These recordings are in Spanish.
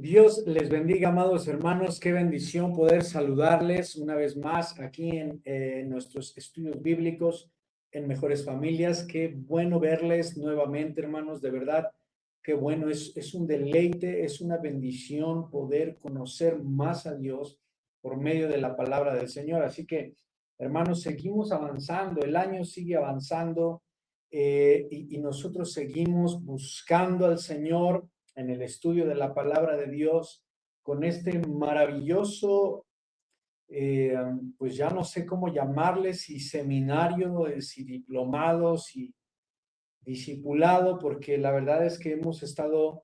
Dios les bendiga, amados hermanos. Qué bendición poder saludarles una vez más aquí en nuestros estudios bíblicos en Mejores Familias. Qué bueno verles nuevamente, hermanos. De verdad, qué bueno. Es un deleite, es una bendición poder conocer más a Dios por medio de la palabra del Señor. Así que, hermanos, seguimos avanzando. El año sigue avanzando y nosotros seguimos buscando al Señor en el estudio de la palabra de Dios con este maravilloso, pues ya no sé cómo llamarle, si seminario, si diplomado, si discipulado, porque la verdad es que hemos estado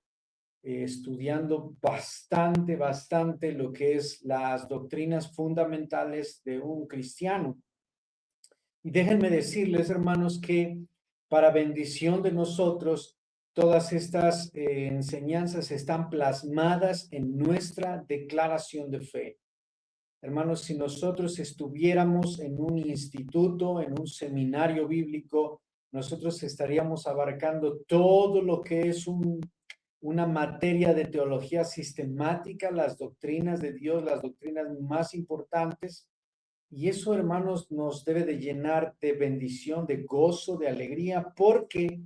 estudiando bastante lo que es las doctrinas fundamentales de un cristiano. Y déjenme decirles, hermanos, que para bendición de nosotros, todas estas enseñanzas están plasmadas en nuestra declaración de fe. Hermanos, si nosotros estuviéramos en un instituto, en un seminario bíblico, nosotros estaríamos abarcando todo lo que es una materia de teología sistemática, las doctrinas de Dios, las doctrinas más importantes. Y eso, hermanos, nos debe de llenar de bendición, de gozo, de alegría, porque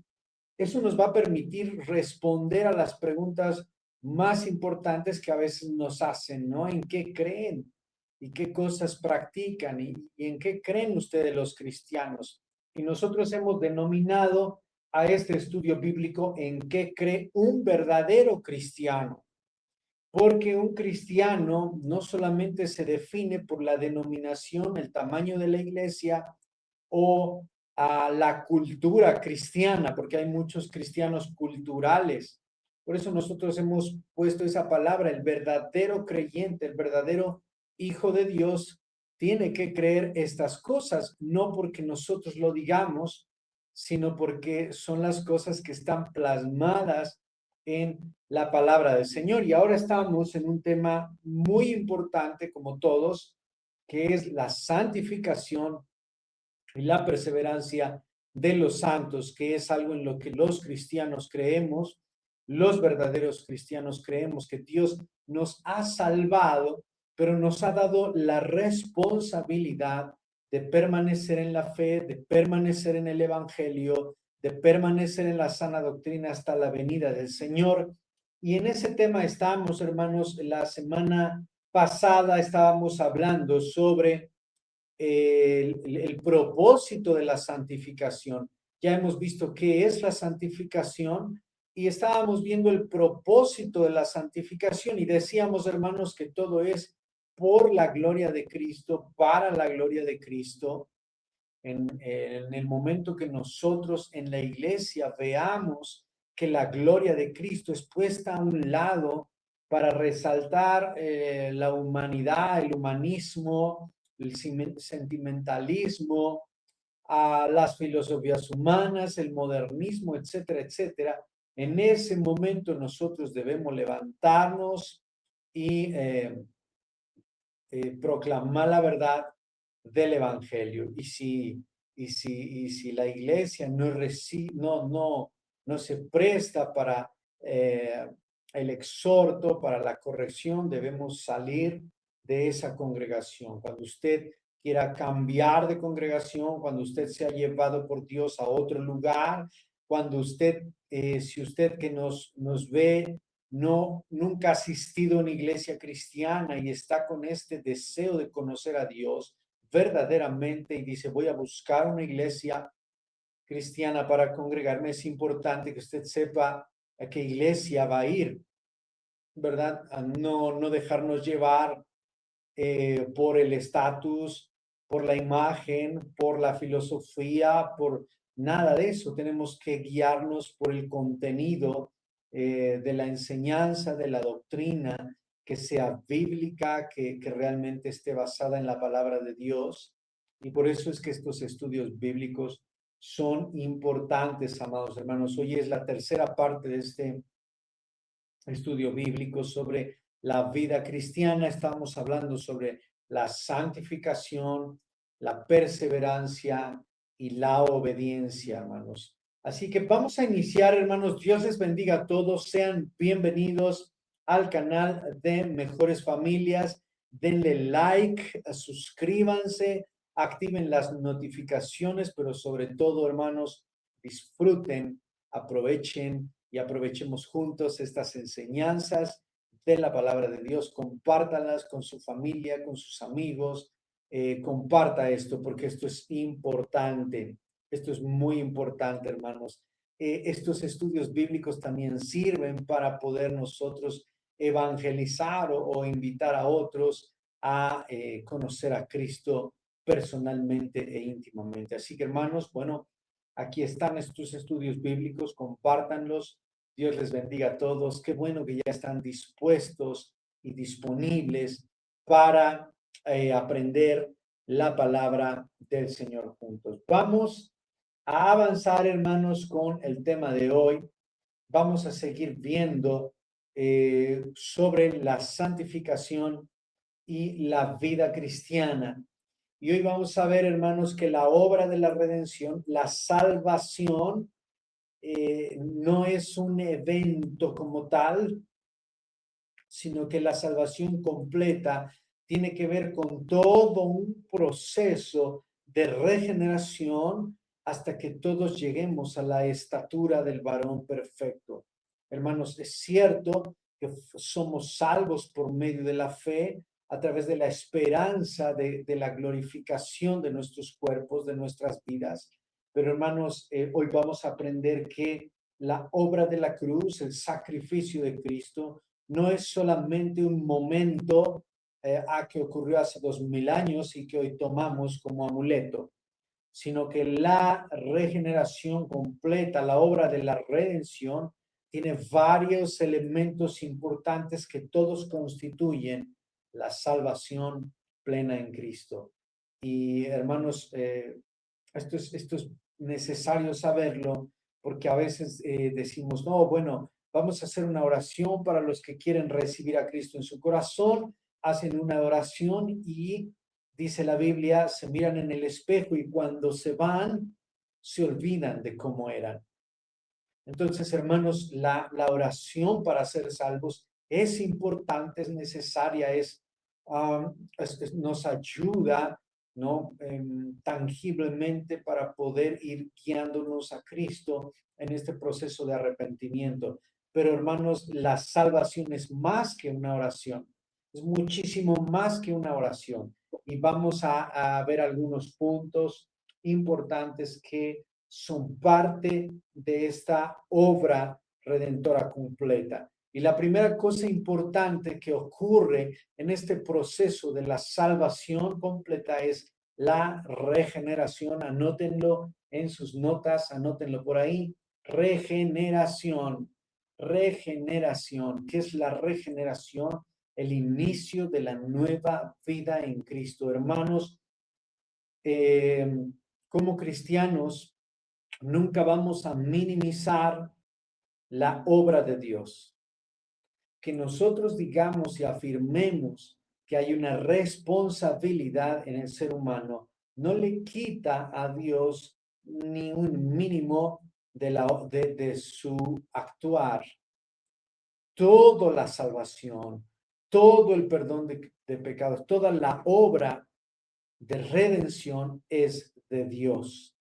eso nos va a permitir responder a las preguntas más importantes que a veces nos hacen, ¿no? ¿En qué creen? ¿Y qué cosas practican? ¿Y en qué creen ustedes los cristianos? Y nosotros hemos denominado a este estudio bíblico ¿en qué cree un verdadero cristiano? Porque un cristiano no solamente se define por la denominación, el tamaño de la iglesia o a la cultura cristiana, porque hay muchos cristianos culturales. Por eso nosotros hemos puesto esa palabra, el verdadero creyente, el verdadero hijo de Dios, tiene que creer estas cosas, no porque nosotros lo digamos, sino porque son las cosas que están plasmadas en la palabra del Señor. Y ahora estamos en un tema muy importante, como todos, que es la santificación y la perseverancia de los santos, que es algo en lo que los cristianos creemos, los verdaderos cristianos creemos que Dios nos ha salvado, pero nos ha dado la responsabilidad de permanecer en la fe, de permanecer en el evangelio, de permanecer en la sana doctrina hasta la venida del Señor. Y en ese tema estamos, hermanos. La semana pasada estábamos hablando sobre el propósito de la santificación. Ya hemos visto qué es la santificación y estábamos viendo el propósito de la santificación y decíamos, hermanos, que todo es por la gloria de Cristo, para la gloria de Cristo. En el momento que nosotros en la iglesia veamos que la gloria de Cristo es puesta a un lado para resaltar la humanidad, el humanismo, el sentimentalismo, a las filosofías humanas, el modernismo, etcétera, etcétera. En ese momento nosotros debemos levantarnos y proclamar la verdad del evangelio. Y si la iglesia no se presta para el exhorto, para la corrección, debemos salir de esa congregación. Cuando usted quiera cambiar de congregación, cuando usted sea llevado por Dios a otro lugar, cuando usted, si usted que nos ve nunca ha asistido a una iglesia cristiana y está con este deseo de conocer a Dios verdaderamente y dice, voy a buscar una iglesia cristiana para congregarme, es importante que usted sepa a qué iglesia va a ir, ¿verdad? A no dejarnos llevar por el estatus, por la imagen, por la filosofía, por nada de eso. Tenemos que guiarnos por el contenido de la enseñanza, de la doctrina, que sea bíblica, que realmente esté basada en la palabra de Dios. Y por eso es que estos estudios bíblicos son importantes, amados hermanos. Hoy es la tercera parte de este estudio bíblico sobre la vida cristiana. Estamos hablando sobre la santificación, la perseverancia y la obediencia, hermanos. Así que vamos a iniciar, hermanos. Dios les bendiga a todos. Sean bienvenidos al canal de Mejores Familias. Denle like, suscríbanse, activen las notificaciones, pero sobre todo, hermanos, disfruten, aprovechen y aprovechemos juntos estas enseñanzas de la palabra de Dios. Compártanlas con su familia, con sus amigos. Comparta esto porque esto es importante. Esto es muy importante, hermanos. Estos estudios bíblicos también sirven para poder nosotros evangelizar o invitar a otros a conocer a Cristo personalmente e íntimamente. Así que, hermanos, bueno, aquí están estos estudios bíblicos, compártanlos. Dios les bendiga a todos. Qué bueno que ya están dispuestos y disponibles para aprender la palabra del Señor juntos. Vamos a avanzar, hermanos, con el tema de hoy. Vamos a seguir viendo sobre la santificación y la vida cristiana. Y hoy vamos a ver, hermanos, que la obra de la redención, la salvación, no es un evento como tal, sino que la salvación completa tiene que ver con todo un proceso de regeneración hasta que todos lleguemos a la estatura del varón perfecto. Hermanos, es cierto que somos salvos por medio de la fe, a través de la esperanza de la glorificación de nuestros cuerpos, de nuestras vidas. Pero hermanos, hoy vamos a aprender que la obra de la cruz, el sacrificio de Cristo, no es solamente un momento que ocurrió hace 2000 años y que hoy tomamos como amuleto, sino que la regeneración completa, la obra de la redención, tiene varios elementos importantes que todos constituyen la salvación plena en Cristo. Y hermanos, esto es necesario saberlo porque a veces decimos, no, bueno, vamos a hacer una oración para los que quieren recibir a Cristo en su corazón, hacen una oración y dice la Biblia, se miran en el espejo y cuando se van, se olvidan de cómo eran. Entonces, hermanos, la oración para ser salvos es importante, es necesaria, nos ayuda, ¿no? Tangiblemente para poder ir guiándonos a Cristo en este proceso de arrepentimiento. Pero, hermanos, la salvación es más que una oración, es muchísimo más que una oración. Y vamos a ver algunos puntos importantes que son parte de esta obra redentora completa. Y la primera cosa importante que ocurre en este proceso de la salvación completa es la regeneración. Anótenlo en sus notas, anótenlo por ahí. Regeneración, regeneración. ¿Qué es la regeneración? El inicio de la nueva vida en Cristo. Hermanos, como cristianos, nunca vamos a minimizar la obra de Dios. Que nosotros digamos y afirmemos que hay una responsabilidad en el ser humano, no le quita a Dios ni un mínimo de su actuar. Toda la salvación, todo el perdón de pecados, toda la obra de redención es de Dios.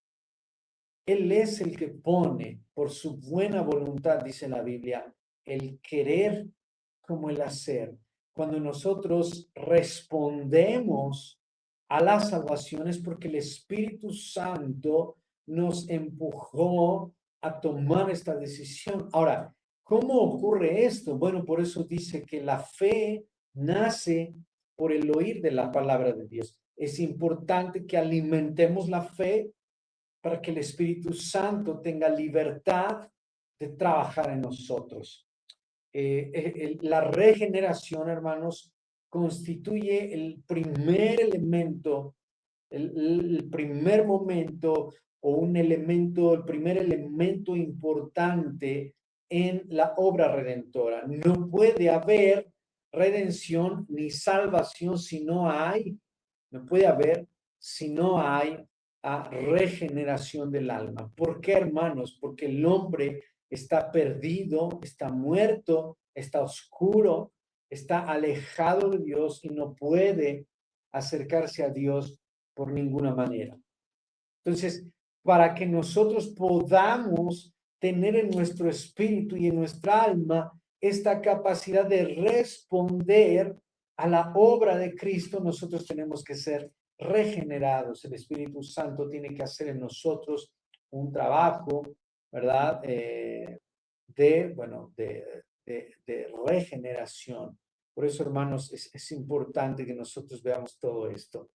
Él es el que pone por su buena voluntad, dice la Biblia, el querer como el hacer. Cuando nosotros respondemos a la salvación es porque el Espíritu Santo nos empujó a tomar esta decisión. Ahora, ¿cómo ocurre esto? Bueno, por eso dice que la fe nace por el oír de la palabra de Dios. Es importante que alimentemos la fe para que el Espíritu Santo tenga libertad de trabajar en nosotros. La regeneración, hermanos, constituye el primer elemento, el primer momento o un elemento, el primer elemento importante en la obra redentora. No puede haber redención ni salvación si no hay, no puede haber si no hay regeneración del alma. ¿Por qué, hermanos? Porque el hombre está perdido, está muerto está oscuro, está alejado de Dios y no puede acercarse a Dios por ninguna manera. Entonces, para que nosotros podamos tener en nuestro espíritu y en nuestra alma esta capacidad de responder a la obra de Cristo, nosotros tenemos que ser regenerados. El Espíritu Santo tiene que hacer en nosotros un trabajo, ¿verdad? De regeneración. Por eso, hermanos, es importante que nosotros veamos todo esto.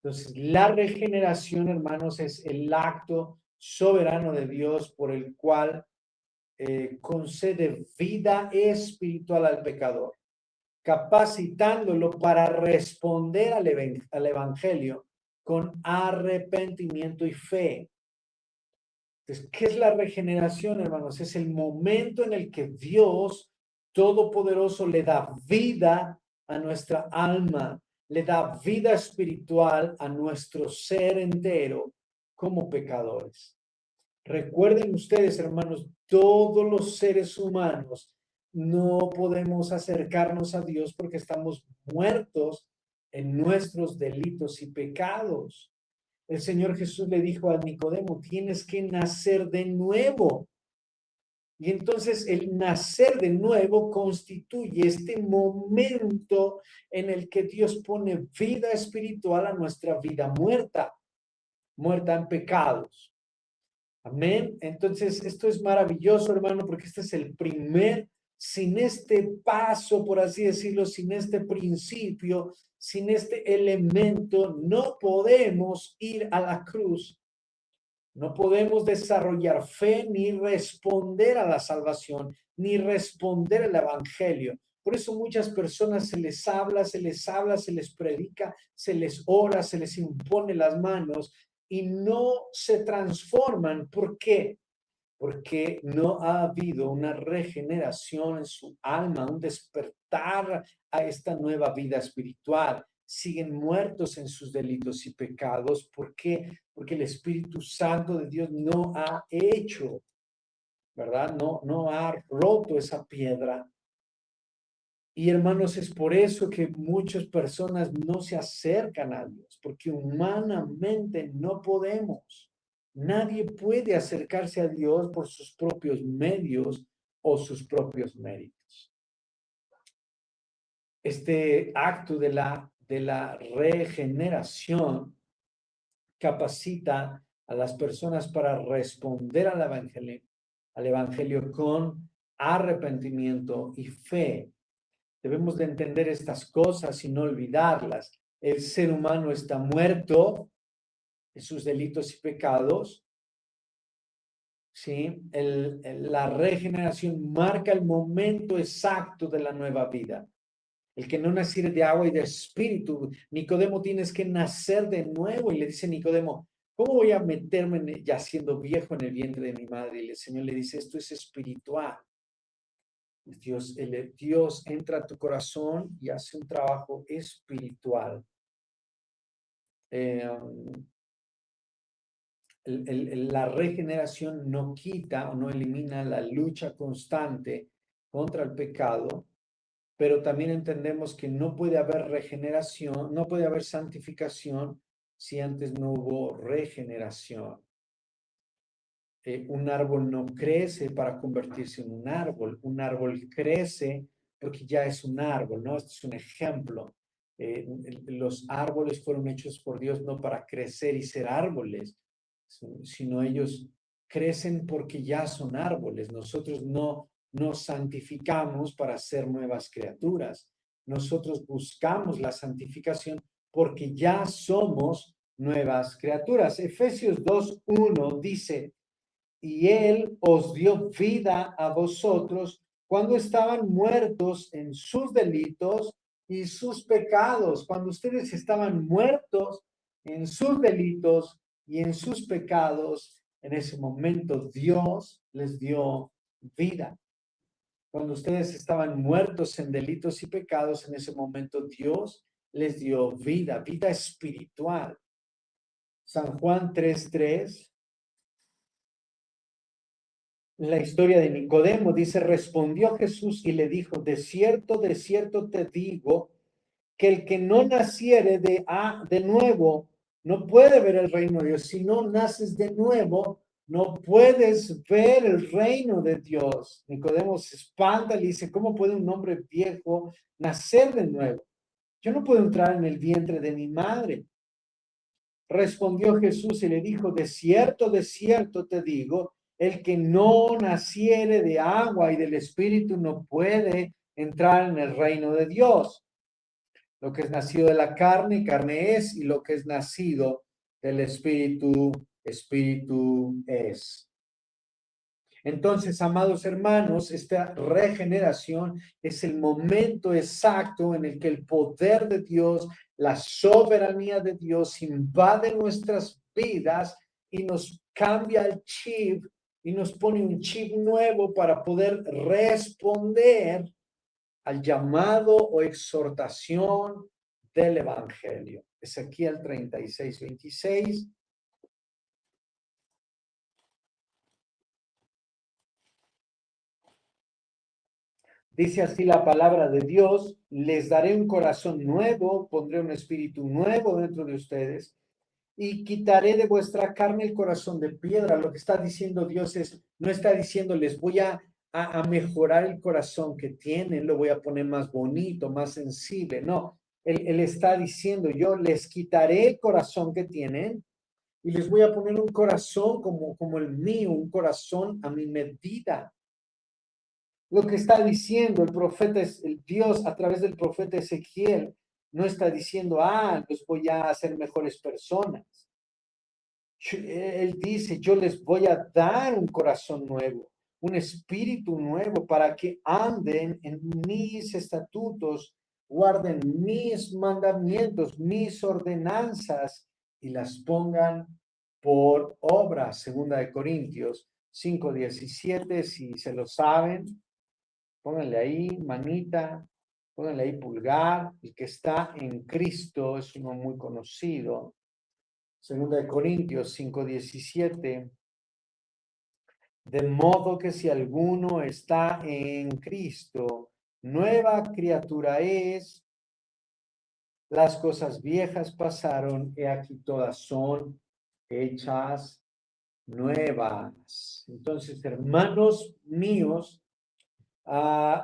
Entonces, la regeneración, hermanos, es el acto soberano de Dios por el cual concede vida espiritual al pecador, capacitándolo para responder al evangelio con arrepentimiento y fe. Entonces, ¿qué es la regeneración, hermanos? Es el momento en el que Dios Todopoderoso le da vida a nuestra alma, le da vida espiritual a nuestro ser entero como pecadores. Recuerden ustedes, hermanos, todos los seres humanos no podemos acercarnos a Dios porque estamos muertos en nuestros delitos y pecados. El Señor Jesús le dijo a Nicodemo, tienes que nacer de nuevo. Y entonces el nacer de nuevo constituye este momento en el que Dios pone vida espiritual a nuestra vida muerta, muerta en pecados. Amén. Entonces, esto es maravilloso, hermano, porque este es el primer, sin este paso, por así decirlo, sin este principio, sin este elemento, no podemos ir a la cruz. No podemos desarrollar fe ni responder a la salvación, ni responder al evangelio. Por eso muchas personas se les habla, se les predica, se les ora, se les impone las manos y no se transforman. ¿Por qué? Porque no ha habido una regeneración en su alma, un despertar a esta nueva vida espiritual. Siguen muertos en sus delitos y pecados. ¿Por qué? Porque el Espíritu Santo de Dios no ha hecho, ¿verdad? No ha roto esa piedra. Y hermanos, es por eso que muchas personas no se acercan a Dios, porque humanamente no podemos. Nadie puede acercarse a Dios por sus propios medios o sus propios méritos. Este acto de la regeneración capacita a las personas para responder al evangelio con arrepentimiento y fe. Debemos de entender estas cosas y no olvidarlas. El ser humano está muerto en sus delitos y pecados. ¿Sí? La regeneración marca el momento exacto de la nueva vida. El que no naciere de agua y de espíritu. Nicodemo, tienes que nacer de nuevo. Y le dice Nicodemo, ¿cómo voy a meterme ya siendo viejo en el vientre de mi madre? Y el Señor le dice, esto es espiritual. Dios entra a tu corazón y hace un trabajo espiritual. La regeneración no quita o no elimina la lucha constante contra el pecado, pero también entendemos que no puede haber regeneración, no puede haber santificación si antes no hubo regeneración. Un árbol no crece para convertirse en un árbol crece porque ya es un árbol, ¿no? Este es un ejemplo. Los árboles fueron hechos por Dios no para crecer y ser árboles, sino ellos crecen porque ya son árboles. Nosotros no nos santificamos para ser nuevas criaturas. Nosotros buscamos la santificación porque ya somos nuevas criaturas. Efesios 2:1 dice, y Él os dio vida a vosotros cuando estaban muertos en sus delitos y sus pecados. Cuando ustedes estaban muertos en sus delitos y en sus pecados, en ese momento Dios les dio vida. Cuando ustedes estaban muertos en delitos y pecados, en ese momento Dios les dio vida, vida espiritual. San Juan 3:3. la historia de Nicodemo. Dice, respondió Jesús y le dijo, de cierto te digo, que el que no naciere de nuevo no puede ver el reino de Dios. Si no naces de nuevo, no puedes ver el reino de Dios. Nicodemo se espanta y le dice, ¿cómo puede un hombre viejo nacer de nuevo? Yo no puedo entrar en el vientre de mi madre. Respondió Jesús y le dijo, de cierto te digo, el que no naciere de agua y del Espíritu no puede entrar en el reino de Dios. Lo que es nacido de la carne, carne es, y lo que es nacido del Espíritu, Espíritu es. Entonces, amados hermanos, esta regeneración es el momento exacto en el que el poder de Dios, la soberanía de Dios invade nuestras vidas y nos cambia el chip y nos pone un chip nuevo para poder responder al llamado o exhortación del Evangelio. Ezequiel 36:26. Dice así la palabra de Dios, les daré un corazón nuevo, pondré un espíritu nuevo dentro de ustedes y quitaré de vuestra carne el corazón de piedra. Lo que está diciendo Dios es, no está diciendo les voy a mejorar el corazón que tienen, lo voy a poner más bonito, más sensible. No, él está diciendo, yo les quitaré el corazón que tienen y les voy a poner un corazón como el mío, un corazón a mi medida. Lo que está diciendo el profeta es el Dios a través del profeta Ezequiel. No está diciendo, los voy a hacer mejores personas. Él dice, yo les voy a dar un corazón nuevo, un espíritu nuevo para que anden en mis estatutos, guarden mis mandamientos, mis ordenanzas y las pongan por obra. Segunda de Corintios 5:17, si se lo saben, pónganle ahí manita, pónganle ahí pulgar. El que está en Cristo es uno muy conocido. Segunda de Corintios 5:17. De modo que si alguno está en Cristo, nueva criatura es, las cosas viejas pasaron, y aquí todas son hechas nuevas. Entonces, hermanos míos,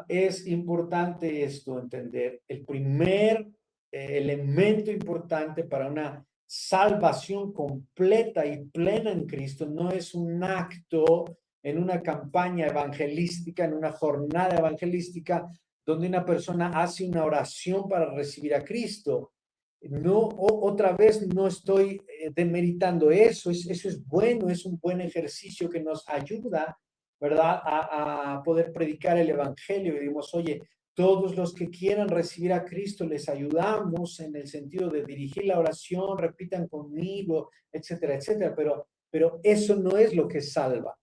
es importante esto entender. El primer elemento importante para una salvación completa y plena en Cristo no es un acto en una campaña evangelística, en una jornada evangelística, donde una persona hace una oración para recibir a Cristo. No, otra vez no estoy demeritando eso, eso es bueno, es un buen ejercicio que nos ayuda, ¿verdad? A poder predicar el Evangelio y digamos, oye, todos los que quieran recibir a Cristo les ayudamos en el sentido de dirigir la oración, repitan conmigo, etcétera, etcétera, pero eso no es lo que salva.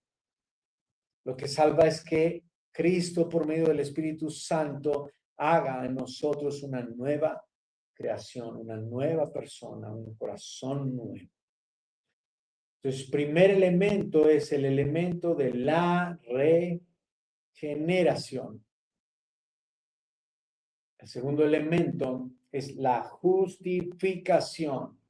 Lo que salva es que Cristo, por medio del Espíritu Santo, haga en nosotros una nueva creación, una nueva persona, un corazón nuevo. Entonces, primer elemento es el elemento de la regeneración. El segundo elemento es la justificación,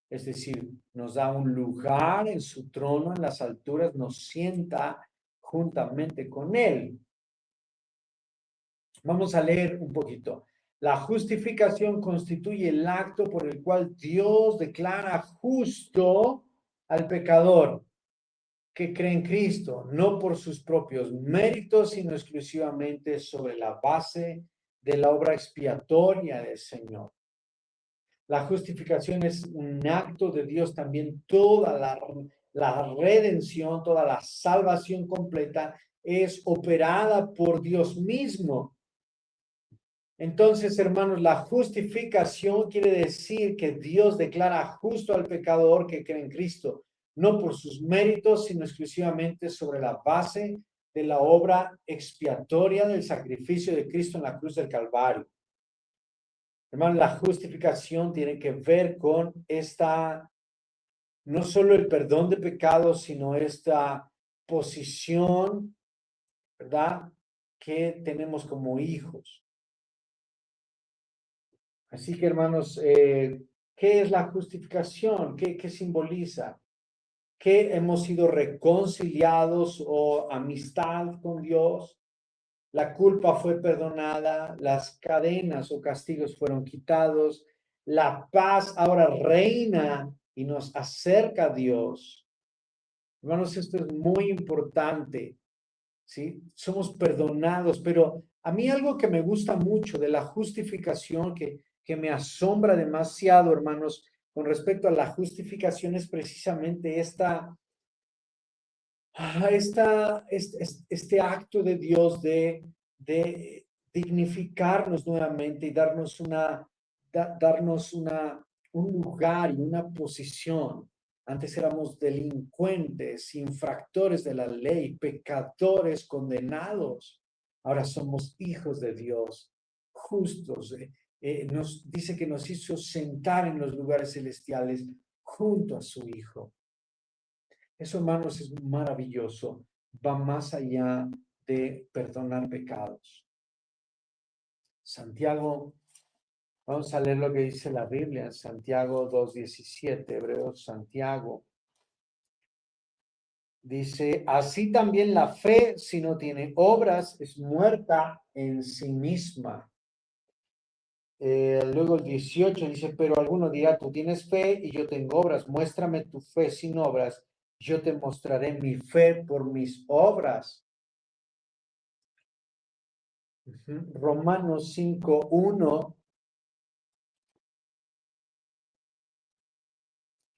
es decir, nos da un lugar en su trono en las alturas, nos sienta juntamente con él. Vamos a leer un poquito. La justificación constituye el acto por el cual Dios declara justo al pecador que cree en Cristo, no por sus propios méritos, sino exclusivamente sobre la base de la obra expiatoria del Señor. La justificación es un acto de Dios también, toda la redención, toda la salvación completa es operada por Dios mismo. Entonces, hermanos, la justificación quiere decir que Dios declara justo al pecador que cree en Cristo, no por sus méritos, sino exclusivamente sobre la base de la obra expiatoria del sacrificio de Cristo en la cruz del Calvario. Hermanos, la justificación tiene que ver con no solo el perdón de pecados, sino esta posición ¿verdad? Que tenemos como hijos. Así que, hermanos, ¿qué es la justificación? ¿Qué simboliza? Que hemos sido reconciliados o amistad con Dios, la culpa fue perdonada, las cadenas o castigos fueron quitados, la paz ahora reina y nos acerca a Dios. Hermanos, esto es muy importante, ¿sí? Somos perdonados, pero a mí algo que me gusta mucho de la justificación, que me asombra demasiado, hermanos, con respecto a la justificación es precisamente este acto de Dios de dignificarnos nuevamente y darnos un lugar y una posición. Antes éramos delincuentes, infractores de la ley, pecadores condenados. Ahora somos hijos de Dios, justos. Nos dice que nos hizo sentar en los lugares celestiales junto a su Hijo. Eso, hermanos, es maravilloso. Va más allá de perdonar pecados. Santiago, vamos a leer lo que dice la Biblia, Santiago 2:17, Hebreos, Santiago. Dice, así también la fe, si no tiene obras, es muerta en sí misma. Luego el 18 dice, pero alguno dirá, tú tienes fe y yo tengo obras, muéstrame tu fe sin obras, yo te mostraré mi fe por mis obras. Romanos 5:1,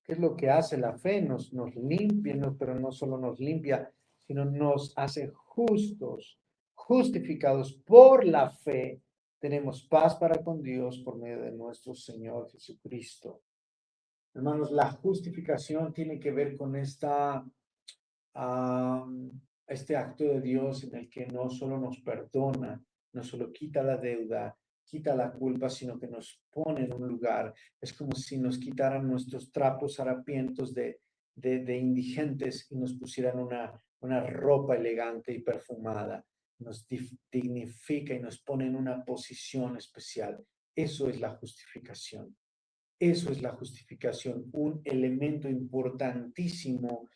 ¿qué es lo que hace la fe? Nos limpia, pero no solo nos limpia, sino nos hace justos, justificados por la fe. Tenemos paz para con Dios por medio de nuestro Señor Jesucristo. Hermanos, la justificación tiene que ver con este acto de Dios en el que no solo nos perdona, no solo quita la deuda, quita la culpa, sino que nos pone en un lugar. Es como si nos quitaran nuestros trapos harapientos de indigentes y nos pusieran una ropa elegante y perfumada. Nos dignifica y nos pone en una posición especial. Eso es la justificación. Eso es la justificación, un elemento importantísimo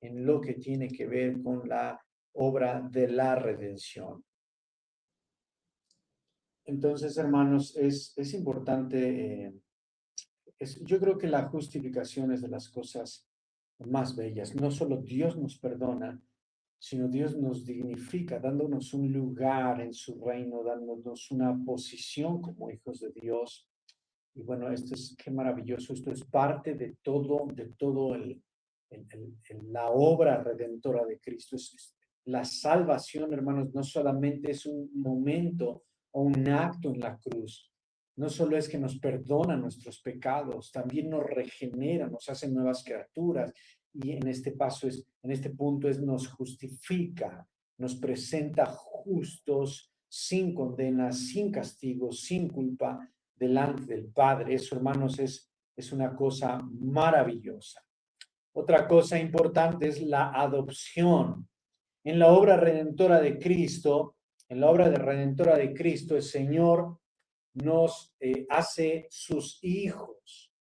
en lo que tiene que ver con la obra de la redención. Entonces, hermanos, es importante, yo creo que la justificación es de las cosas más bellas. No solo Dios nos perdona, sino Dios nos dignifica, dándonos un lugar en su reino, dándonos una posición como hijos de Dios. Y bueno, qué maravilloso, esto es parte de todo la obra redentora de Cristo. La salvación, hermanos, no solamente es un momento o un acto en la cruz, no solo es que nos perdona nuestros pecados, también nos regenera, nos hace nuevas criaturas y en este punto nos justifica, nos presenta justos, sin condena, sin castigo, sin culpa delante del Padre. Eso, hermanos, es una cosa maravillosa. Otra cosa importante es la adopción. En la obra redentora de Cristo, en la obra de redentora de Cristo, el Señor nos hace sus hijos,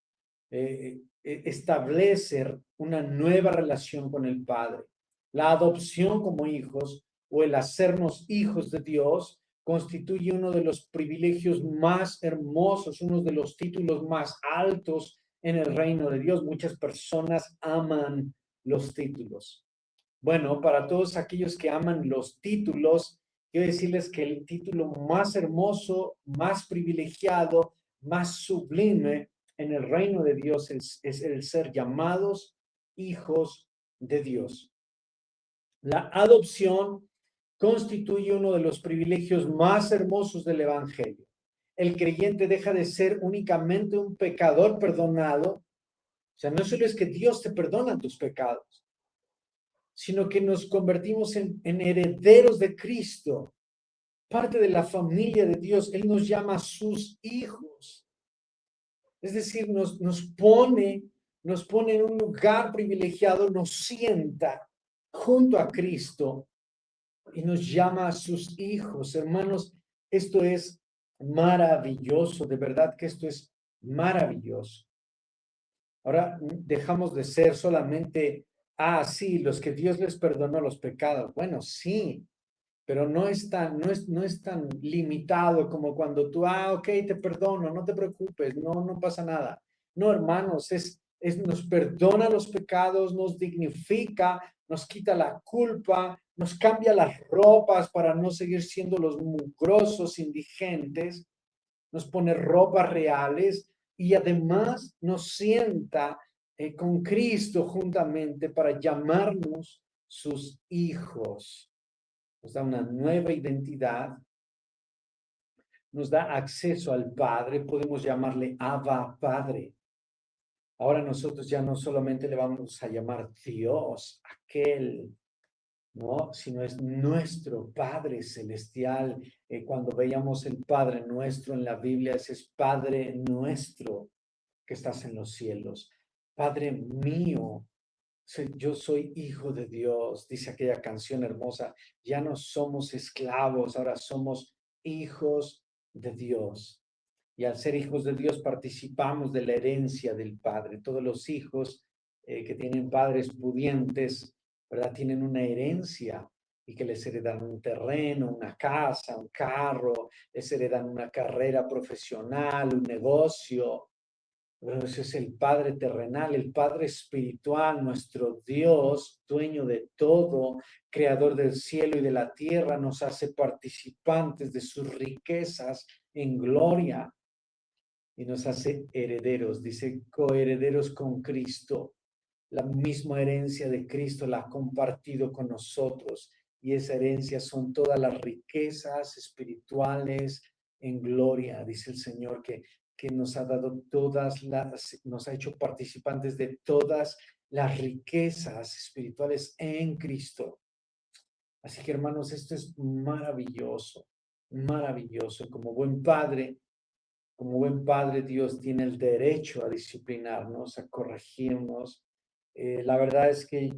establece una nueva relación con el Padre. La adopción como hijos o el hacernos hijos de Dios constituye uno de los privilegios más hermosos, uno de los títulos más altos en el reino de Dios. Muchas personas aman los títulos. Bueno, para todos aquellos que aman los títulos, quiero decirles que el título más hermoso, más privilegiado, más sublime en el reino de Dios es el ser llamados hijos de Dios. La adopción constituye uno de los privilegios más hermosos del Evangelio. El creyente deja de ser únicamente un pecador perdonado. O sea, no solo es que Dios te perdona tus pecados, sino que nos convertimos en herederos de Cristo, parte de la familia de Dios. Él nos llama sus hijos. Es decir, nos pone en un lugar privilegiado, nos sienta junto a Cristo y nos llama a sus hijos. Hermanos, esto es maravilloso, de verdad que esto es maravilloso. Ahora dejamos de ser solamente, sí, los que Dios les perdonó los pecados. Bueno, sí, pero no es tan limitado como cuando tú, ok, te perdono, no te preocupes, no pasa nada. No, hermanos, nos perdona los pecados, nos dignifica, nos quita la culpa, nos cambia las ropas para no seguir siendo los mugrosos indigentes, nos pone ropas reales y además nos sienta con Cristo juntamente para llamarnos sus hijos. Nos da una nueva identidad, nos da acceso al Padre, podemos llamarle Abba Padre. Ahora nosotros ya no solamente le vamos a llamar Dios, aquel, ¿no? Sino es nuestro Padre Celestial. Cuando veíamos el Padre Nuestro en la Biblia, ese es Padre Nuestro que estás en los cielos. Padre mío, yo soy hijo de Dios, dice aquella canción hermosa. Ya no somos esclavos, ahora somos hijos de Dios. Y al ser hijos de Dios participamos de la herencia del Padre. Todos los hijos que tienen padres pudientes, ¿verdad? Tienen una herencia y que les heredan un terreno, una casa, un carro, les heredan una carrera profesional, un negocio. Pero ese es el Padre terrenal, el Padre espiritual, nuestro Dios, dueño de todo, creador del cielo y de la tierra, nos hace participantes de sus riquezas en gloria y nos hace herederos, dice coherederos con Cristo. La misma herencia de Cristo la ha compartido con nosotros y esa herencia son todas las riquezas espirituales en gloria, dice el Señor, que nos ha dado nos ha hecho participantes de todas las riquezas espirituales en Cristo. Así que hermanos, esto es maravilloso, maravilloso. Como buen padre, Dios tiene el derecho a disciplinarnos, a corregirnos. La verdad es que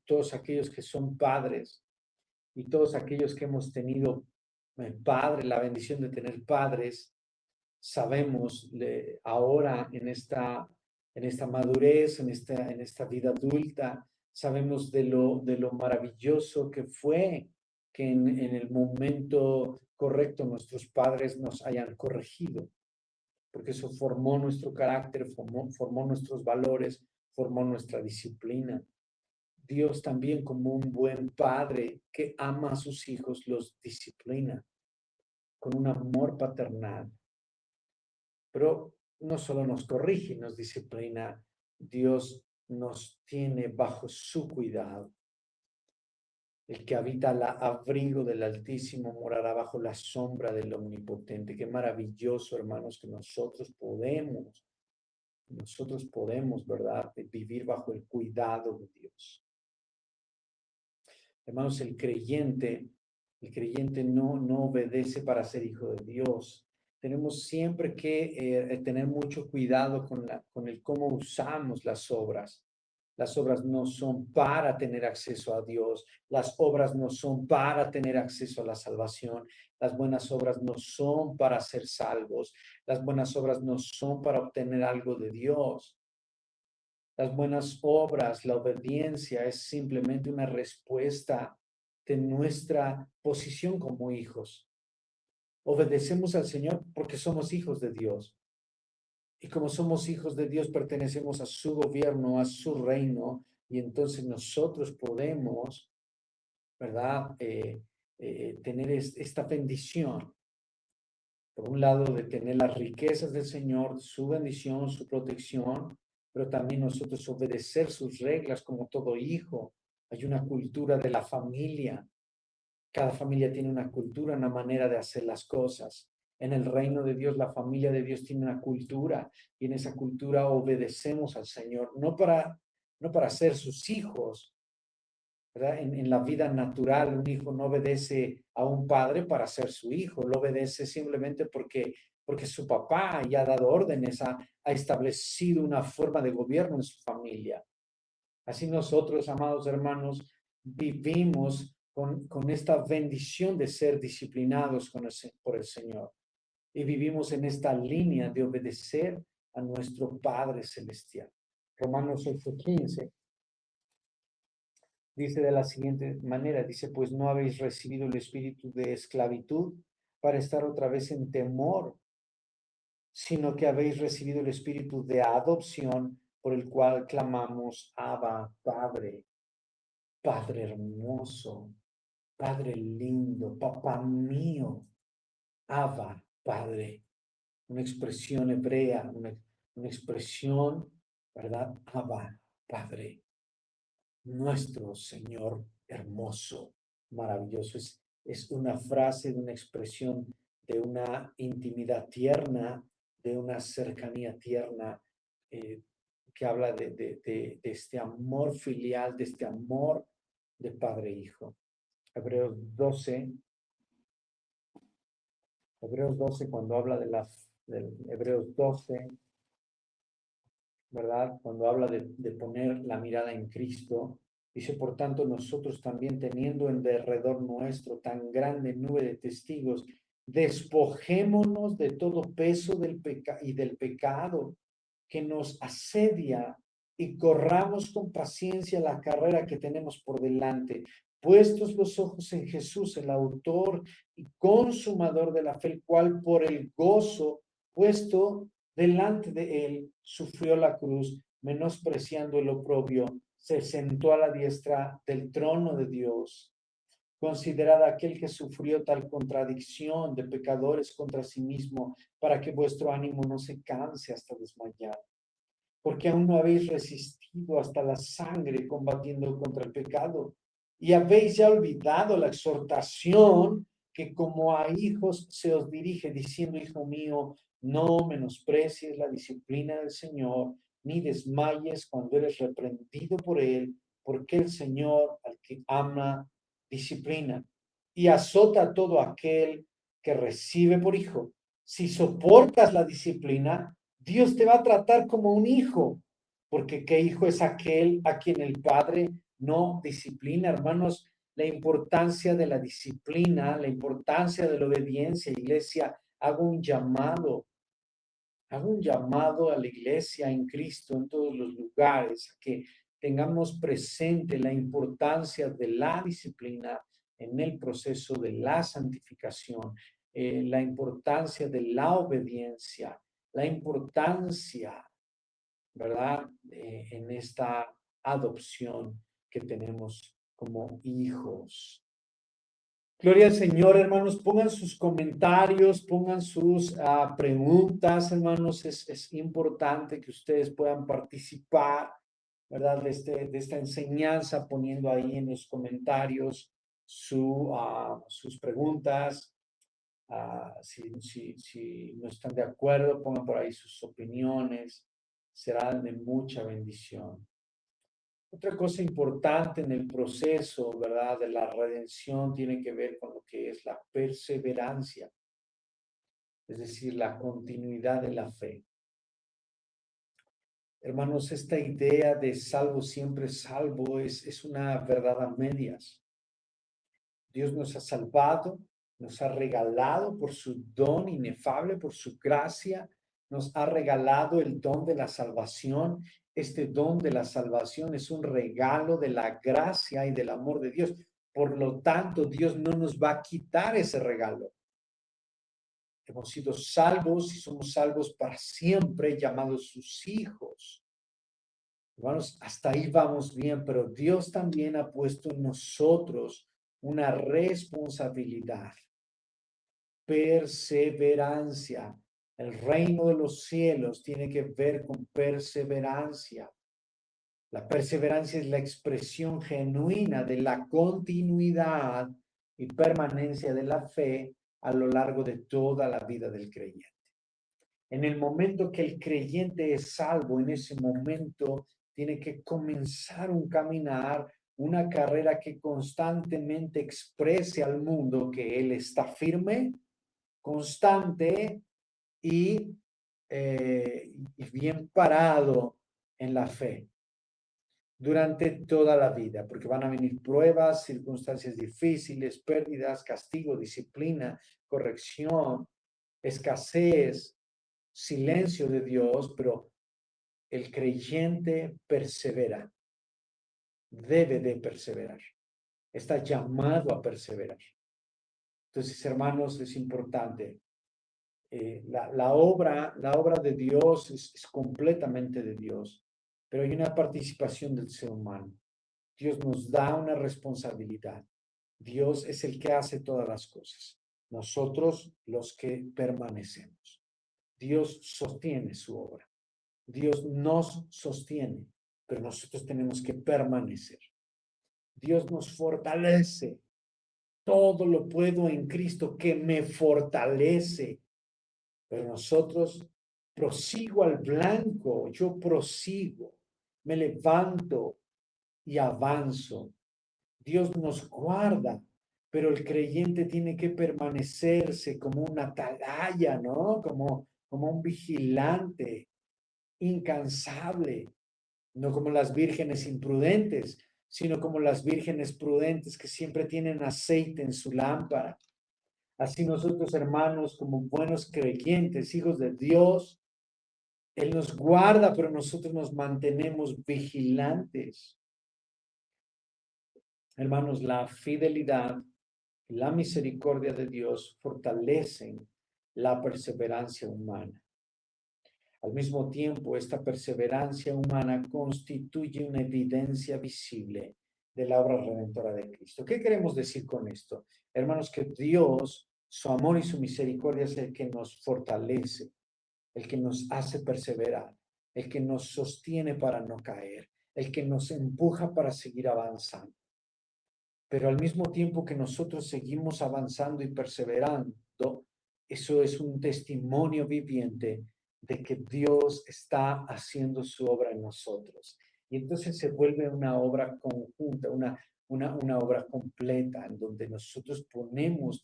todos aquellos que son padres y todos aquellos que hemos tenido padres, la bendición de tener padres, sabemos ahora en esta madurez, en esta vida adulta, sabemos de lo maravilloso que fue que en el momento correcto nuestros padres nos hayan corregido, porque eso formó nuestro carácter, formó nuestros valores, formó nuestra disciplina. Dios también, como un buen padre que ama a sus hijos, los disciplina con un amor paternal. Pero no solo nos corrige, nos disciplina, Dios nos tiene bajo su cuidado. El que habita al abrigo del Altísimo morará bajo la sombra del Omnipotente. Qué maravilloso, hermanos, que nosotros podemos, ¿verdad?, vivir bajo el cuidado de Dios. Hermanos, el creyente no obedece para ser hijo de Dios. Tenemos siempre que tener mucho cuidado con el cómo usamos las obras. Las obras no son para tener acceso a Dios. Las obras no son para tener acceso a la salvación. Las buenas obras no son para ser salvos. Las buenas obras no son para obtener algo de Dios. Las buenas obras, la obediencia es simplemente una respuesta de nuestra posición como hijos. Obedecemos al Señor porque somos hijos de Dios. Y como somos hijos de Dios, pertenecemos a su gobierno, a su reino, y entonces nosotros podemos, ¿verdad?, tener esta bendición. Por un lado, de tener las riquezas del Señor, su bendición, su protección, pero también nosotros obedecer sus reglas como todo hijo. Hay una cultura de la familia. Cada familia tiene una cultura, una manera de hacer las cosas. En el reino de Dios, la familia de Dios tiene una cultura y en esa cultura obedecemos al Señor, no para ser sus hijos, ¿verdad? En la vida natural, un hijo no obedece a un padre para ser su hijo, lo obedece simplemente porque su papá ya ha dado órdenes, ha establecido una forma de gobierno en su familia. Así nosotros, amados hermanos, vivimos con esta bendición de ser disciplinados por el Señor. Y vivimos en esta línea de obedecer a nuestro Padre Celestial. Romanos 8:15 dice de la siguiente manera, dice, pues no habéis recibido el espíritu de esclavitud para estar otra vez en temor, sino que habéis recibido el espíritu de adopción por el cual clamamos, Abba, Padre, Padre hermoso, Padre lindo, papá mío, Abba, Padre, una expresión hebrea, una expresión, ¿verdad? Abba, Padre, nuestro Señor hermoso, maravilloso. Es una frase, de una expresión de una intimidad tierna, de una cercanía tierna, que habla de este amor filial, de este amor de padre e hijo. Hebreos 12, cuando habla de Hebreos 12, ¿verdad? Cuando habla de poner la mirada en Cristo, dice, por tanto, nosotros también teniendo en derredor nuestro tan grande nube de testigos, despojémonos de todo peso y del pecado que nos asedia y corramos con paciencia la carrera que tenemos por delante, puestos los ojos en Jesús, el autor y consumador de la fe, el cual por el gozo puesto delante de él sufrió la cruz, menospreciando el oprobio, se sentó a la diestra del trono de Dios. Considerad aquel que sufrió tal contradicción de pecadores contra sí mismo, para que vuestro ánimo no se canse hasta desmayar. Porque aún no habéis resistido hasta la sangre combatiendo contra el pecado, y habéis ya olvidado la exhortación que como a hijos se os dirige, diciendo, hijo mío, no menosprecies la disciplina del Señor, ni desmayes cuando eres reprendido por él, porque el Señor al que ama disciplina y azota a todo aquel que recibe por hijo. Si soportas la disciplina, Dios te va a tratar como un hijo, porque ¿qué hijo es aquel a quien el Padre no disciplina? Hermanos, la importancia de la disciplina, la importancia de la obediencia, iglesia, hago un llamado a la iglesia en Cristo en todos los lugares, a que tengamos presente la importancia de la disciplina en el proceso de la santificación, la importancia de la obediencia, la importancia, ¿verdad? En esta adopción que tenemos como hijos. Gloria al Señor, hermanos. Pongan sus comentarios, pongan sus preguntas, hermanos. Es importante que ustedes puedan participar, ¿verdad? De esta enseñanza, poniendo ahí en los comentarios sus preguntas. Si no están de acuerdo, pongan por ahí sus opiniones. Será de mucha bendición. Otra cosa importante en el proceso, ¿verdad?, de la redención tiene que ver con lo que es la perseverancia, es decir, la continuidad de la fe. Hermanos, esta idea de salvo siempre salvo es una verdad a medias. Dios nos ha salvado, nos ha regalado por su don inefable, por su gracia, nos ha regalado el don de la salvación. Este don de la salvación es un regalo de la gracia y del amor de Dios. Por lo tanto, Dios no nos va a quitar ese regalo. Hemos sido salvos y somos salvos para siempre, llamados sus hijos. Hermanos, hasta ahí vamos bien, pero Dios también ha puesto en nosotros una responsabilidad, perseverancia. El reino de los cielos tiene que ver con perseverancia. La perseverancia es la expresión genuina de la continuidad y permanencia de la fe a lo largo de toda la vida del creyente. En el momento que el creyente es salvo, en ese momento tiene que comenzar un caminar, una carrera que constantemente exprese al mundo que él está firme, constante y bien parado en la fe. durante toda la vida, porque van a venir pruebas, circunstancias difíciles, pérdidas, castigo, disciplina, corrección, escasez, silencio de Dios, pero el creyente persevera, debe de perseverar, está llamado a perseverar. Entonces, hermanos, es importante. La obra de Dios es completamente de Dios, pero hay una participación del ser humano. Dios nos da una responsabilidad. Dios es el que hace todas las cosas. Nosotros los que permanecemos. Dios sostiene su obra. Dios nos sostiene, pero nosotros tenemos que permanecer. Dios nos fortalece. Todo lo puedo en Cristo que me fortalece. Pero nosotros prosigo al blanco, yo prosigo, me levanto y avanzo. Dios nos guarda, pero el creyente tiene que permanecerse como una atalaya, ¿no? Como un vigilante incansable, no como las vírgenes imprudentes, sino como las vírgenes prudentes que siempre tienen aceite en su lámpara. Así nosotros, hermanos, como buenos creyentes, hijos de Dios, Él nos guarda, pero nosotros nos mantenemos vigilantes. Hermanos, la fidelidad y la misericordia de Dios fortalecen la perseverancia humana. Al mismo tiempo, esta perseverancia humana constituye una evidencia visible de la obra redentora de Cristo. ¿Qué queremos decir con esto? Hermanos, que Dios, su amor y su misericordia es el que nos fortalece, el que nos hace perseverar, el que nos sostiene para no caer, el que nos empuja para seguir avanzando. Pero al mismo tiempo que nosotros seguimos avanzando y perseverando, eso es un testimonio viviente de que Dios está haciendo su obra en nosotros. Y entonces se vuelve una obra conjunta, una obra completa, en donde nosotros ponemos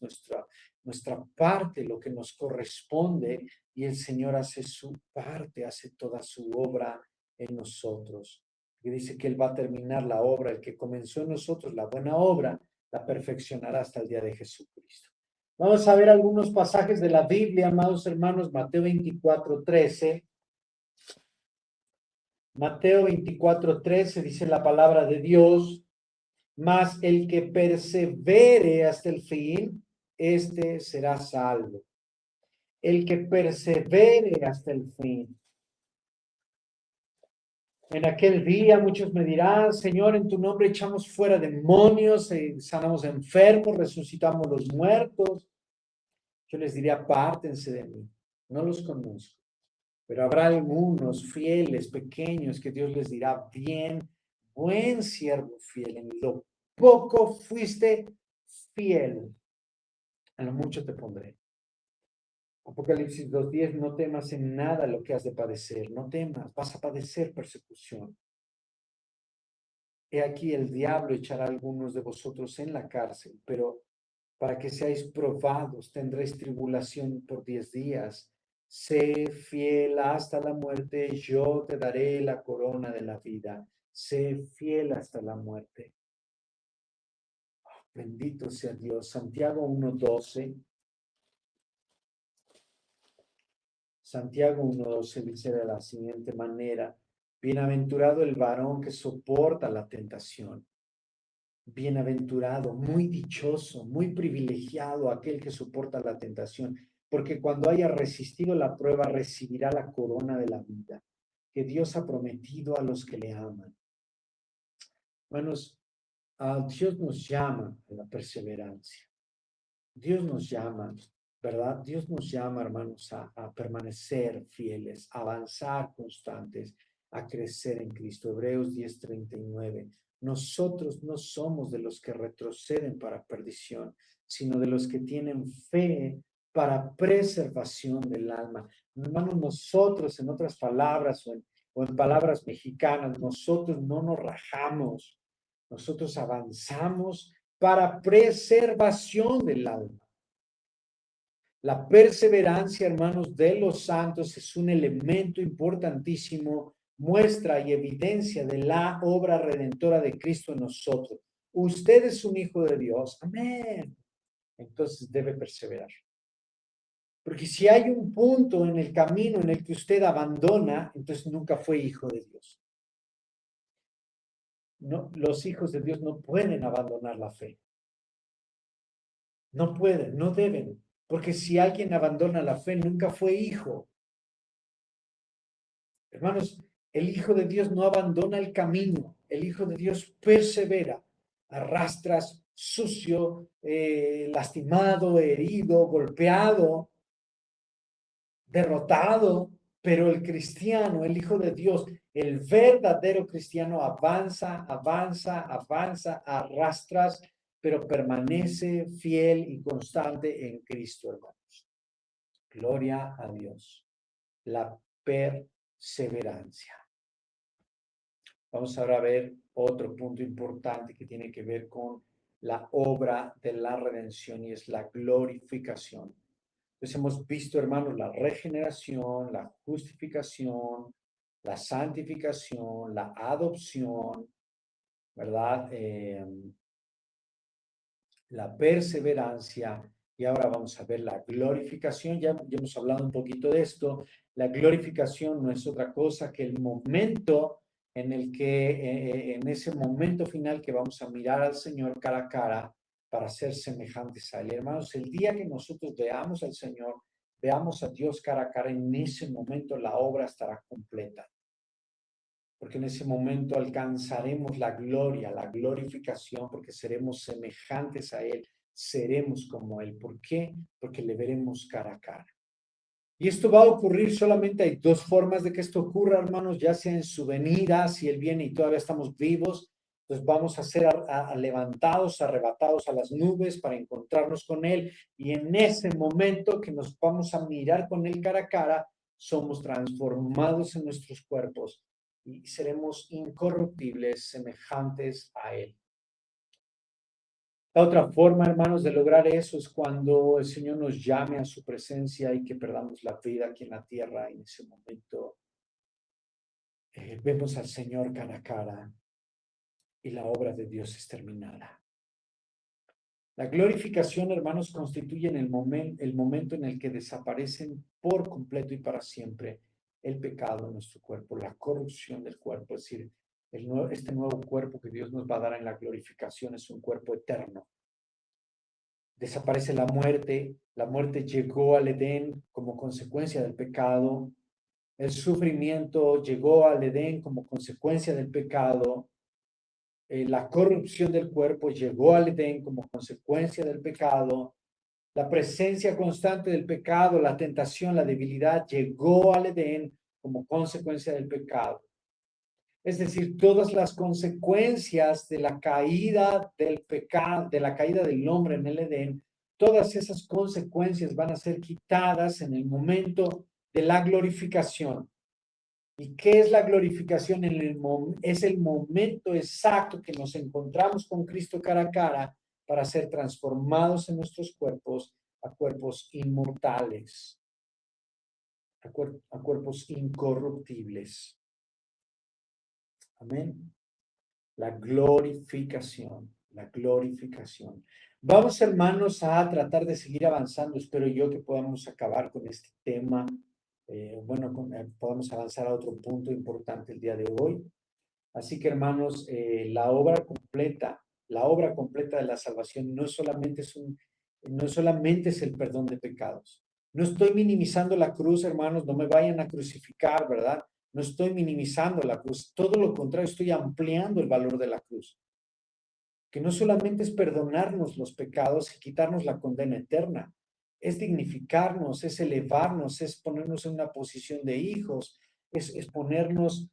nuestra parte, lo que nos corresponde, y el Señor hace su parte, hace toda su obra en nosotros. Y dice que Él va a terminar la obra, el que comenzó en nosotros la buena obra, la perfeccionará hasta el día de Jesucristo. Vamos a ver algunos pasajes de la Biblia, amados hermanos. Mateo 24:13. Mateo 24:13 dice la palabra de Dios: mas el que persevere hasta el fin, este será salvo. El que persevere hasta el fin. En aquel día muchos me dirán: Señor, en tu nombre echamos fuera demonios, sanamos enfermos, resucitamos los muertos. Yo les diré: apártense de mí, no los conozco. Pero habrá algunos fieles, pequeños, que Dios les dirá: bien, buen siervo fiel, en lo poco fuiste fiel, a lo mucho te pondré. Apocalipsis 2:10: no temas en nada lo que has de padecer, no temas, vas a padecer persecución. He aquí el diablo echará a algunos de vosotros en la cárcel, pero para que seáis probados tendréis tribulación por 10 días. Sé fiel hasta la muerte, yo te daré la corona de la vida. Sé fiel hasta la muerte. Bendito sea Dios. Santiago 1:12. Santiago 1:12 dice de la siguiente manera: bienaventurado el varón que soporta la tentación. Bienaventurado, muy dichoso, muy privilegiado aquel que soporta la tentación, porque cuando haya resistido la prueba recibirá la corona de la vida que Dios ha prometido a los que le aman. Hermanos, Dios nos llama a la perseverancia. Dios nos llama, ¿verdad? Dios nos llama, hermanos, a permanecer fieles, a avanzar constantes, a crecer en Cristo. Hebreos 10:39. Nosotros no somos de los que retroceden para perdición, sino de los que tienen fe para preservación del alma. Hermanos, nosotros, en otras palabras o en palabras mexicanas, nosotros no nos rajamos, nosotros avanzamos para preservación del alma. La perseverancia, hermanos, de los santos es un elemento importantísimo muestra y evidencia de la obra redentora de Cristo en nosotros. Usted es un hijo de Dios. Amén. Entonces debe perseverar. Porque si hay un punto en el camino en el que usted abandona, entonces nunca fue hijo de Dios. No, los hijos de Dios no pueden abandonar la fe. No pueden, no deben. Porque si alguien abandona la fe, nunca fue hijo. Hermanos, el Hijo de Dios no abandona el camino. El Hijo de Dios persevera. Arrastras sucio, lastimado, herido, golpeado, derrotado, pero el cristiano, el Hijo de Dios, el verdadero cristiano avanza, avanza, avanza, arrastras, pero permanece fiel y constante en Cristo, hermanos. Gloria a Dios. La perseverancia. Vamos ahora a ver otro punto importante que tiene que ver con la obra de la redención y es la glorificación. Entonces hemos visto, hermanos, la regeneración, la justificación, la santificación, la adopción, ¿verdad? La perseverancia y ahora vamos a ver la glorificación. Ya hemos hablado un poquito de esto. La glorificación no es otra cosa que el momento en el que, en ese momento final que vamos a mirar al Señor cara a cara para ser semejantes a Él. Hermanos, el día que nosotros veamos al Señor, veamos a Dios cara a cara, en ese momento la obra estará completa. Porque en ese momento alcanzaremos la gloria, la glorificación, porque seremos semejantes a Él, seremos como Él. ¿Por qué? Porque le veremos cara a cara. Y esto va a ocurrir, solamente hay dos formas de que esto ocurra, hermanos, ya sea en su venida, si Él viene y todavía estamos vivos, pues vamos a ser levantados, arrebatados a las nubes para encontrarnos con Él. Y en ese momento que nos vamos a mirar con Él cara a cara, somos transformados en nuestros cuerpos y seremos incorruptibles, semejantes a Él. La otra forma, hermanos, de lograr eso es cuando el Señor nos llame a su presencia y que perdamos la vida aquí en la tierra. En ese momento vemos al Señor cara a cara y la obra de Dios es terminada. La glorificación, hermanos, constituye el momento en el que desaparecen por completo y para siempre el pecado en nuestro cuerpo, la corrupción del cuerpo, es decir, este nuevo cuerpo que Dios nos va a dar en la glorificación es un cuerpo eterno. Desaparece la muerte llegó al Edén como consecuencia del pecado, el sufrimiento llegó al Edén como consecuencia del pecado, la corrupción del cuerpo llegó al Edén como consecuencia del pecado, la presencia constante del pecado, la tentación, la debilidad llegó al Edén como consecuencia del pecado. Es decir, todas las consecuencias de la caída del pecado, de la caída del hombre en el Edén, todas esas consecuencias van a ser quitadas en el momento de la glorificación. ¿Y qué es la glorificación? Es el momento exacto que nos encontramos con Cristo cara a cara para ser transformados en nuestros cuerpos a cuerpos inmortales, a cuerpos incorruptibles. Amén. La glorificación, la glorificación. Vamos, hermanos, a tratar de seguir avanzando. Espero yo que podamos acabar con este tema. Podamos avanzar a otro punto importante el día de hoy. Así que, hermanos, la obra completa de la salvación no solamente es el perdón de pecados. No estoy minimizando la cruz, hermanos, no me vayan a crucificar, ¿verdad? No estoy minimizando la cruz, todo lo contrario, estoy ampliando el valor de la cruz. Que no solamente es perdonarnos los pecados y quitarnos la condena eterna, es dignificarnos, es elevarnos, es ponernos en una posición de hijos, es ponernos,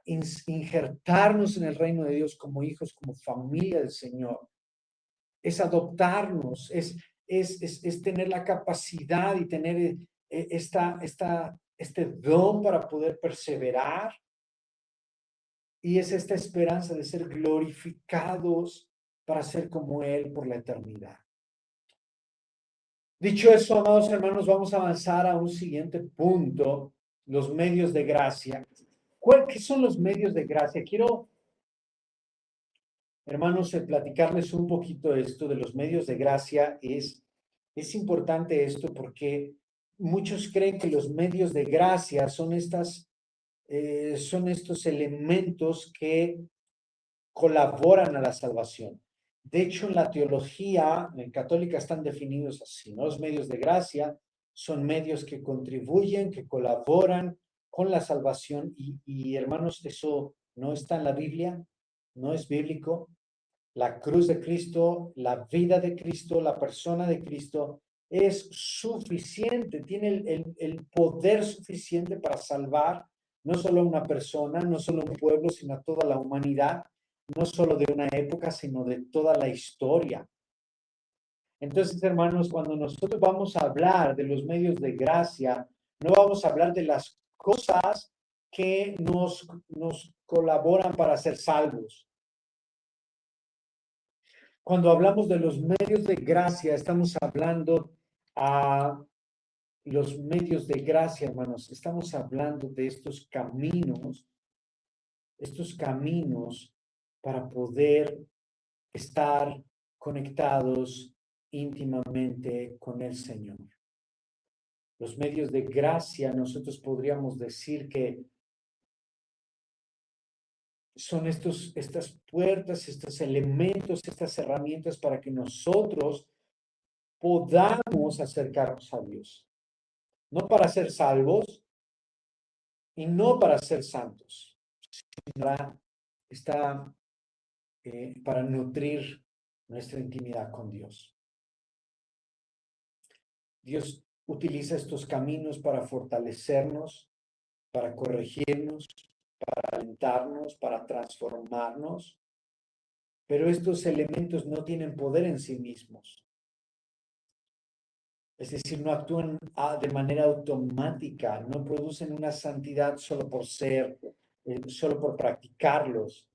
injertarnos en el reino de Dios como hijos, como familia del Señor. Es adoptarnos, es tener la capacidad y tener este don para poder perseverar. Y es esta esperanza de ser glorificados para ser como Él por la eternidad. Dicho eso, amados hermanos, vamos a avanzar a un siguiente punto, los medios de gracia. ¿Qué son los medios de gracia? Quiero, hermanos, platicarles un poquito esto de los medios de gracia. Es importante esto porque muchos creen que los medios de gracia son estos elementos que colaboran a la salvación. De hecho, en la teología católica están definidos así, ¿no? Los medios de gracia son medios que contribuyen, que colaboran con la salvación hermanos, eso no está en la Biblia, no es bíblico. La cruz de Cristo, la vida de Cristo, la persona de Cristo es suficiente, tiene el poder suficiente para salvar no solo a una persona, no solo a un pueblo, sino a toda la humanidad, no solo de una época, sino de toda la historia. Entonces, hermanos, cuando nosotros vamos a hablar de los medios de gracia, no vamos a hablar de las cosas que nos colaboran para ser salvos. Cuando hablamos de los medios de gracia, estamos hablando a los medios de gracia, hermanos. Estamos hablando de estos caminos para poder estar conectados íntimamente con el Señor. Los medios de gracia, nosotros podríamos decir que son estas puertas, estos elementos, estas herramientas para que nosotros podamos acercarnos a Dios. No para ser salvos y no para ser santos, sino para nutrir nuestra intimidad con Dios. Dios utiliza estos caminos para fortalecernos, para corregirnos, para alentarnos, para transformarnos, pero estos elementos no tienen poder en sí mismos. Es decir, no actúan de manera automática, no producen una santidad solo por ser, solo por practicarlos.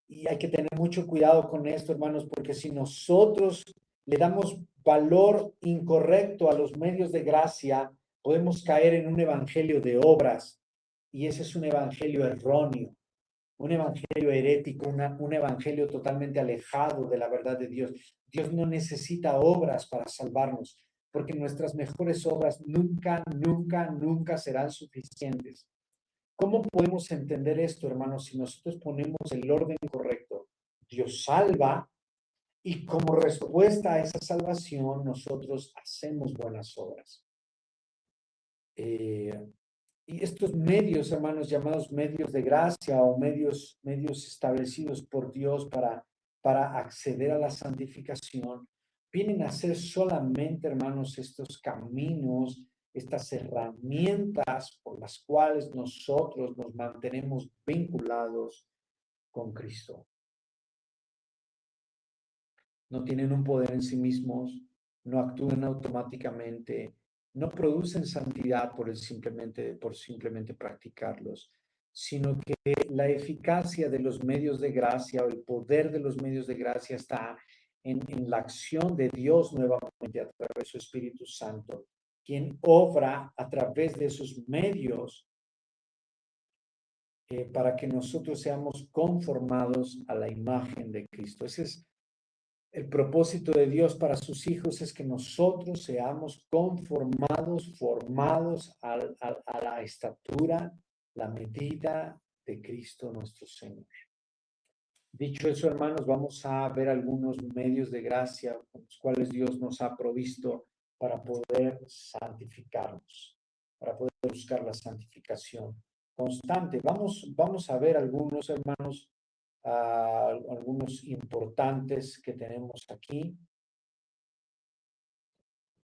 Y hay que tener mucho cuidado con esto, hermanos, porque si nosotros le damos valor incorrecto a los medios de gracia, podemos caer en un evangelio de obras, y ese es un evangelio erróneo, un evangelio herético, un evangelio totalmente alejado de la verdad de Dios. Dios no necesita obras para salvarnos, porque nuestras mejores obras nunca, nunca, nunca serán suficientes. ¿Cómo podemos entender esto, hermanos, si nosotros ponemos el orden correcto? Dios salva y como respuesta a esa salvación nosotros hacemos buenas obras. Y estos medios, hermanos, llamados medios de gracia o medios establecidos por Dios para acceder a la santificación, vienen a ser solamente, hermanos, estos caminos, estas herramientas por las cuales nosotros nos mantenemos vinculados con Cristo. No tienen un poder en sí mismos, no actúan automáticamente, no producen santidad por simplemente practicarlos, sino que la eficacia de los medios de gracia o el poder de los medios de gracia está en la acción de Dios nuevamente a través de su Espíritu Santo, quien obra a través de esos medios para que nosotros seamos conformados a la imagen de Cristo. Ese es el propósito de Dios para sus hijos, es que nosotros seamos conformados, formados a la estatura, la medida de Cristo nuestro Señor. Dicho eso, hermanos, vamos a ver algunos medios de gracia con los cuales Dios nos ha provisto para poder santificarnos, para poder buscar la santificación constante. Vamos a ver algunos, hermanos, algunos importantes que tenemos aquí.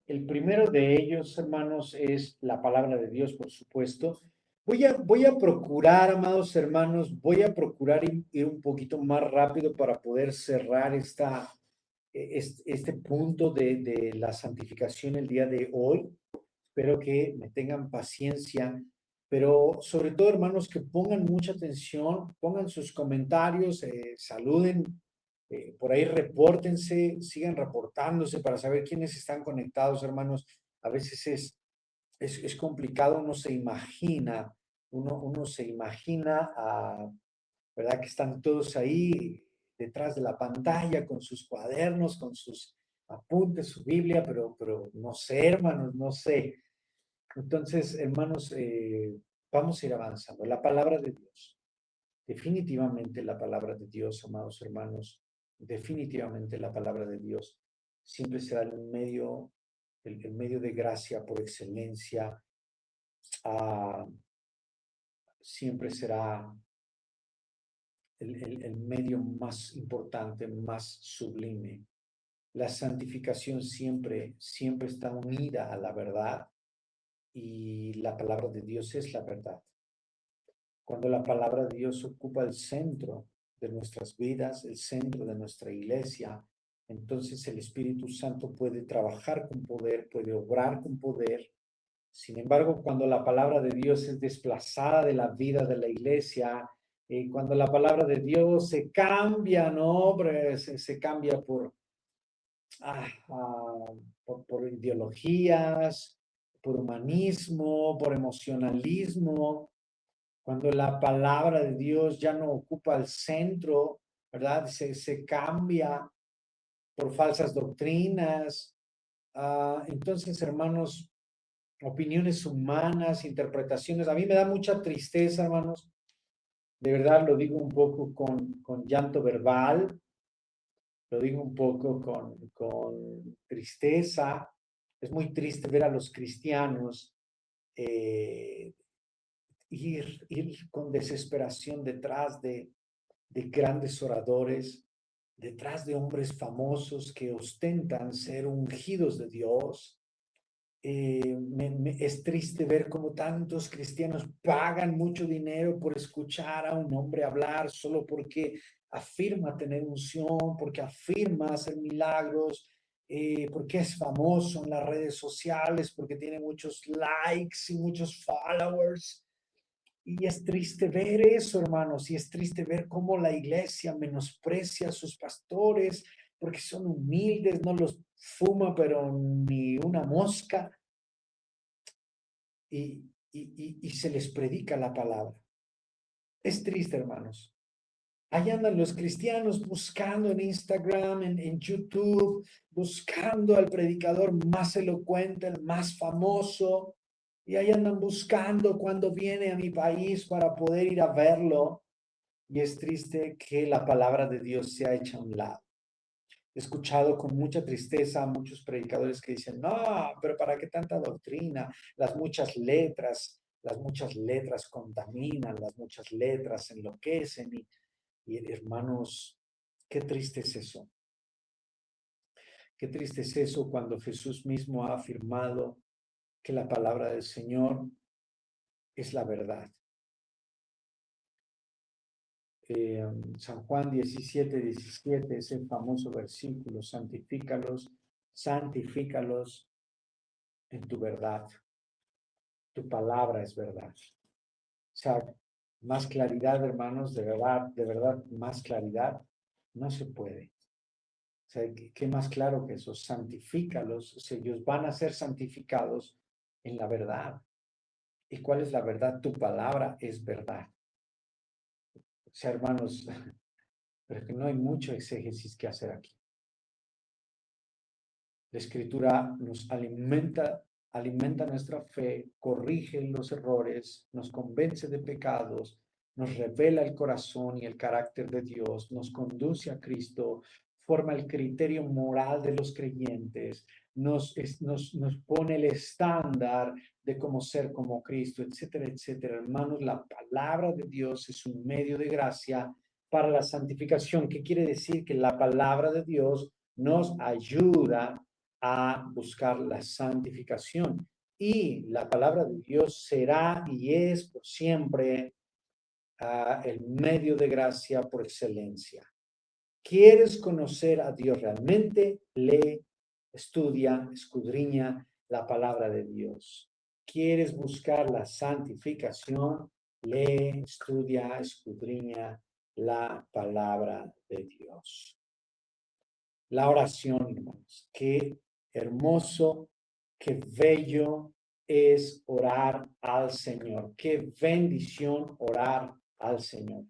El primero de ellos, hermanos, es la palabra de Dios, por supuesto. Voy a procurar, amados hermanos, voy a procurar ir un poquito más rápido para poder cerrar este punto de la santificación el día de hoy. Espero que me tengan paciencia, pero sobre todo, hermanos, que pongan mucha atención, pongan sus comentarios, saluden, por ahí repórtense, sigan reportándose para saber quiénes están conectados, hermanos. A veces es complicado, no se imagina Uno se imagina, ¿verdad? Que están todos ahí detrás de la pantalla con sus cuadernos, con sus apuntes, su Biblia, pero no sé, hermanos, no sé. Entonces, hermanos, vamos a ir avanzando. La palabra de Dios, definitivamente la palabra de Dios, amados hermanos, definitivamente la palabra de Dios siempre será el medio de gracia por excelencia. ah, Siempre será el medio más importante, más sublime. La santificación siempre está unida a la verdad y la palabra de Dios es la verdad. Cuando la palabra de Dios ocupa el centro de nuestras vidas, el centro de nuestra iglesia, entonces el Espíritu Santo puede trabajar con poder, puede obrar con poder. Sin embargo, cuando la palabra de Dios es desplazada de la vida de la iglesia, cuando la palabra de Dios se cambia, ¿no? Se cambia ah, ah, por ideologías, por humanismo, por emocionalismo, cuando la palabra de Dios ya no ocupa el centro, ¿verdad? Se cambia por falsas doctrinas. Entonces, hermanos, opiniones humanas, interpretaciones. A mí me da mucha tristeza, hermanos. De verdad lo digo un poco con llanto verbal, lo digo un poco con tristeza. Es muy triste ver a los cristianos eh, ir con desesperación detrás de grandes oradores, detrás de hombres famosos que ostentan ser ungidos de Dios. Es triste ver cómo tantos cristianos pagan mucho dinero por escuchar a un hombre hablar solo porque afirma tener unción, porque afirma hacer milagros, porque es famoso en las redes sociales, porque tiene muchos likes y muchos followers. Y es triste ver eso, hermanos, y es triste ver cómo la iglesia menosprecia a sus pastores porque son humildes, no los fuma, pero ni una mosca, y se les predica la palabra. Es triste, hermanos. Ahí andan los cristianos buscando en Instagram, en YouTube, buscando al predicador más elocuente, el más famoso, y ahí andan buscando cuando viene a mi país para poder ir a verlo. Y es triste que la palabra de Dios se ha hecho a un lado. He escuchado con mucha tristeza a muchos predicadores que dicen, no, pero ¿para qué tanta doctrina? Las muchas letras contaminan, las muchas letras enloquecen. Y hermanos, qué triste es eso. Qué triste es eso cuando Jesús mismo ha afirmado que la palabra del Señor es la verdad. San Juan 17:17 es el famoso versículo, santifícalos en tu verdad, tu palabra es verdad. O sea, más claridad, hermanos, de verdad, más claridad, no se puede. O sea, ¿qué más claro que eso? Santifícalos, o sea, ellos van a ser santificados en la verdad. ¿Y cuál es la verdad? Tu palabra es verdad. O sea, hermanos, pero que no hay mucho exégesis que hacer aquí. La escritura nos alimenta nuestra fe, corrige los errores, nos convence de pecados, nos revela el corazón y el carácter de Dios, nos conduce a Cristo, forma el criterio moral de los creyentes, nos pone el estándar de cómo ser como Cristo, etcétera, etcétera. Hermanos, la palabra de Dios es un medio de gracia para la santificación. ¿Qué quiere decir? Que la palabra de Dios nos ayuda a buscar la santificación. Y la palabra de Dios será y es por siempre el medio de gracia por excelencia. ¿Quieres conocer a Dios realmente? Lee, estudia, escudriña la palabra de Dios. ¿Quieres buscar la santificación? Lee, estudia, escudriña la palabra de Dios. La oración, hermanos. Qué hermoso, qué bello es orar al Señor. Qué bendición orar al Señor.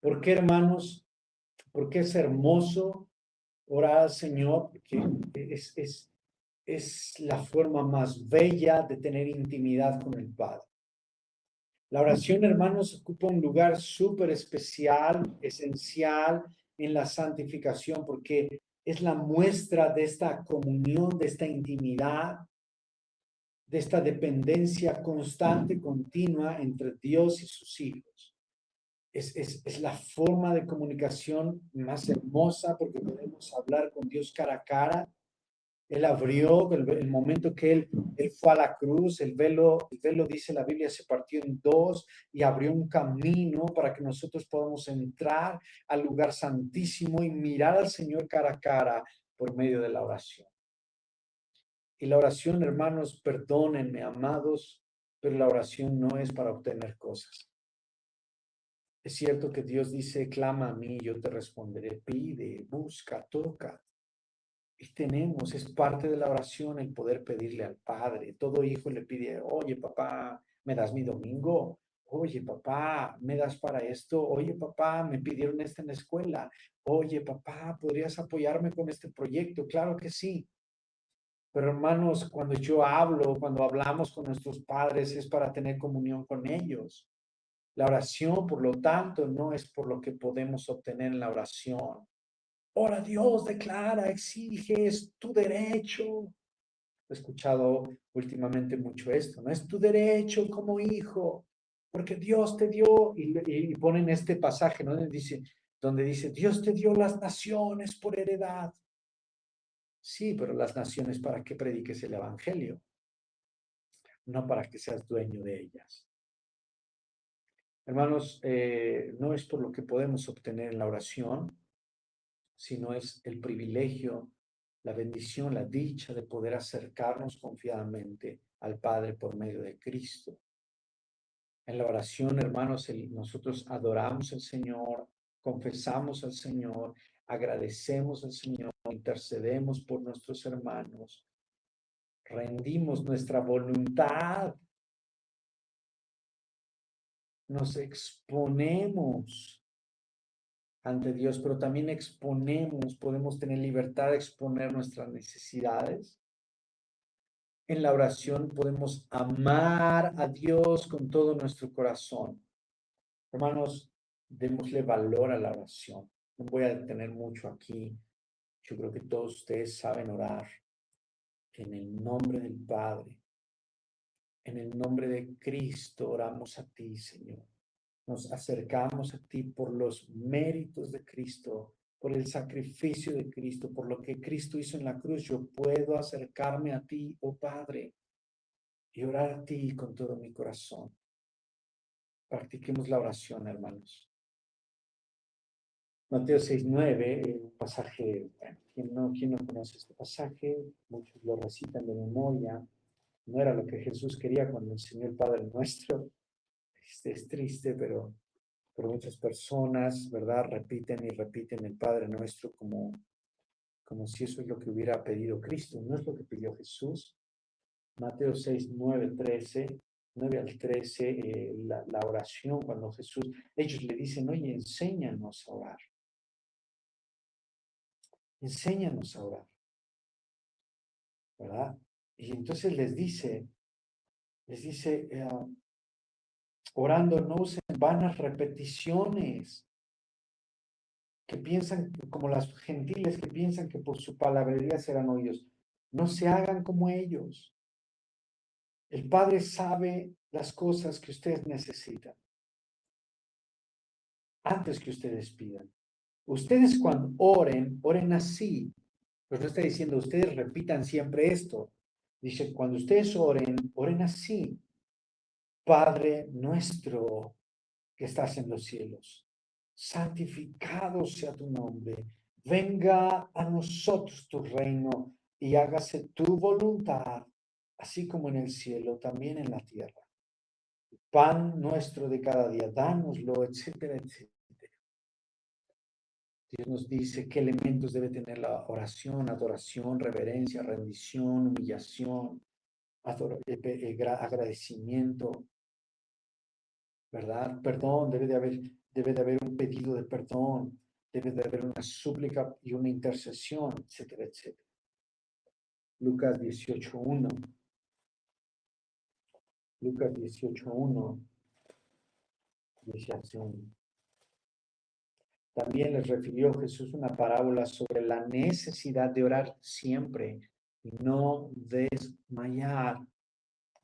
¿Por qué, hermanos? Porque es hermoso orar al Señor, porque es la forma más bella de tener intimidad con el Padre. La oración, hermanos, ocupa un lugar súper especial, esencial en la santificación, porque es la muestra de esta comunión, de esta intimidad, de esta dependencia constante, continua entre Dios y sus hijos. Es la forma de comunicación más hermosa porque podemos hablar con Dios cara a cara. Él abrió el momento que él fue a la cruz, el velo dice la Biblia, se partió en dos y abrió un camino para que nosotros podamos entrar al lugar santísimo y mirar al Señor cara a cara por medio de la oración. Y la oración, hermanos, perdónenme, amados, pero la oración no es para obtener cosas. Es cierto que Dios dice, clama a mí, yo te responderé, pide, busca, toca. Y tenemos, es parte de la oración el poder pedirle al Padre. Todo hijo le pide, oye papá, ¿me das mi domingo? Oye papá, ¿me das para esto? Oye papá, me pidieron esto en la escuela. Oye papá, ¿podrías apoyarme con este proyecto? Claro que sí. Pero hermanos, cuando hablamos con nuestros padres es para tener comunión con ellos. La oración, por lo tanto, no es por lo que podemos obtener en la oración. Ora Dios, declara, exige, es tu derecho. He escuchado últimamente mucho esto, ¿no? Es tu derecho como hijo, porque Dios te dio, y ponen este pasaje, ¿no? Donde dice, Dios te dio las naciones por heredad. Sí, pero las naciones para que prediques el evangelio, no para que seas dueño de ellas. Hermanos, no es por lo que podemos obtener en la oración, sino es el privilegio, la bendición, la dicha de poder acercarnos confiadamente al Padre por medio de Cristo. En la oración, hermanos, nosotros adoramos al Señor, confesamos al Señor, agradecemos al Señor, intercedemos por nuestros hermanos, rendimos nuestra voluntad, nos exponemos ante Dios, pero también podemos tener libertad de exponer nuestras necesidades. En la oración podemos amar a Dios con todo nuestro corazón. Hermanos, démosle valor a la oración. No voy a detener mucho aquí. Yo creo que todos ustedes saben orar en el nombre del Padre. En el nombre de Cristo oramos a ti, Señor. Nos acercamos a ti por los méritos de Cristo, por el sacrificio de Cristo, por lo que Cristo hizo en la cruz. Yo puedo acercarme a ti, oh Padre, y orar a ti con todo mi corazón. Practiquemos la oración, hermanos. Mateo 6:9, un pasaje, ¿quién no conoce este pasaje? Muchos lo recitan de memoria. No era lo que Jesús quería cuando enseñó el Padre Nuestro. Es triste, pero muchas personas, ¿verdad? Repiten y repiten el Padre Nuestro como si eso es lo que hubiera pedido Cristo. No es lo que pidió Jesús. Mateo 6:9 al 13, la oración, cuando ellos le dicen, oye, enséñanos a orar. Enséñanos a orar, ¿verdad? Y entonces les dice, orando no usen vanas repeticiones, que piensan como las gentiles que piensan que por su palabrería serán oídos. No se hagan como ellos. El Padre sabe las cosas que ustedes necesitan antes que ustedes pidan. Ustedes cuando oren así. Pues no está diciendo, ustedes repitan siempre esto. Dice, cuando ustedes oren así. Padre nuestro que estás en los cielos, santificado sea tu nombre. Venga a nosotros tu reino y hágase tu voluntad, así como en el cielo, también en la tierra. Pan nuestro de cada día, dánoslo, etcétera, etcétera. Dios nos dice qué elementos debe tener la oración: adoración, reverencia, rendición, humillación, agradecimiento, ¿verdad? Perdón, debe de haber un pedido de perdón, debe de haber una súplica y una intercesión, etcétera, etcétera. Lucas 18:1. Lucas 18:1 dice así: también les refirió Jesús una parábola sobre la necesidad de orar siempre y no desmayar.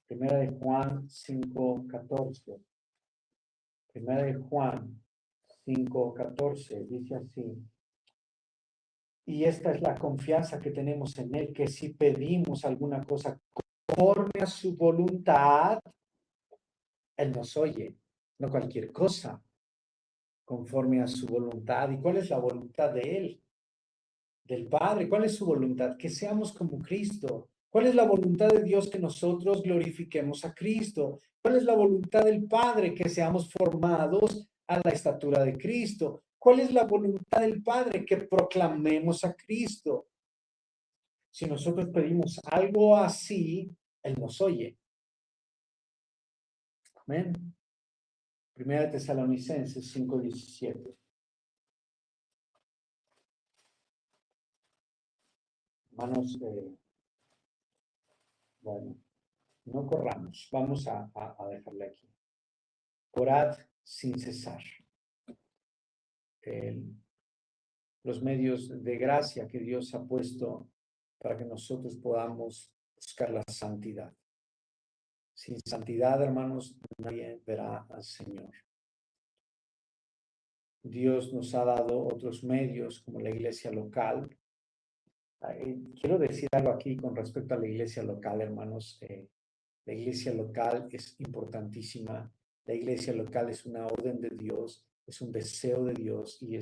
Primera de Juan 5:14. Primera de Juan 5:14 dice así: y esta es la confianza que tenemos en Él, que si pedimos alguna cosa conforme a su voluntad, Él nos oye, no cualquier cosa, conforme a su voluntad. ¿Y cuál es la voluntad de Él? Del Padre. ¿Cuál es su voluntad? Que seamos como Cristo. ¿Cuál es la voluntad de Dios? Que nosotros glorifiquemos a Cristo. ¿Cuál es la voluntad del Padre? Que seamos formados a la estatura de Cristo. ¿Cuál es la voluntad del Padre? Que proclamemos a Cristo. Si nosotros pedimos algo así, Él nos oye. Amén. Primera de Tesalonicenses 5:17. Hermanos, bueno, no corramos. Vamos a dejarle aquí. Orad sin cesar. Los medios de gracia que Dios ha puesto para que nosotros podamos buscar la santidad. Sin santidad, hermanos, nadie verá al Señor. Dios nos ha dado otros medios como la iglesia local. Quiero decir algo aquí con respecto a la iglesia local, hermanos. La iglesia local es importantísima. La iglesia local es una orden de Dios, es un deseo de Dios y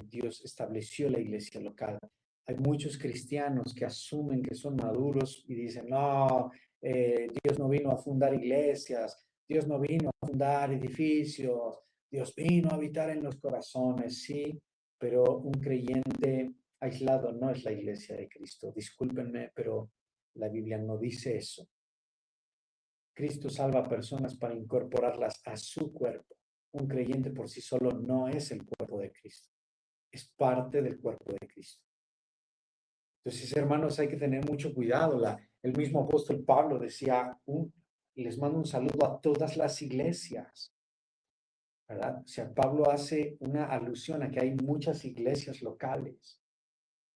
Dios estableció la iglesia local. Hay muchos cristianos que asumen que son maduros y dicen: no, Dios no vino a fundar iglesias, Dios no vino a fundar edificios, Dios vino a habitar en los corazones, sí, pero un creyente aislado no es la iglesia de Cristo. Discúlpenme, pero la Biblia no dice eso. Cristo salva a personas para incorporarlas a su cuerpo. Un creyente por sí solo no es el cuerpo de Cristo, es parte del cuerpo de Cristo. Entonces, hermanos, hay que tener mucho cuidado. El mismo apóstol Pablo decía: les mando un saludo a todas las iglesias, ¿verdad? O sea, Pablo hace una alusión a que hay muchas iglesias locales.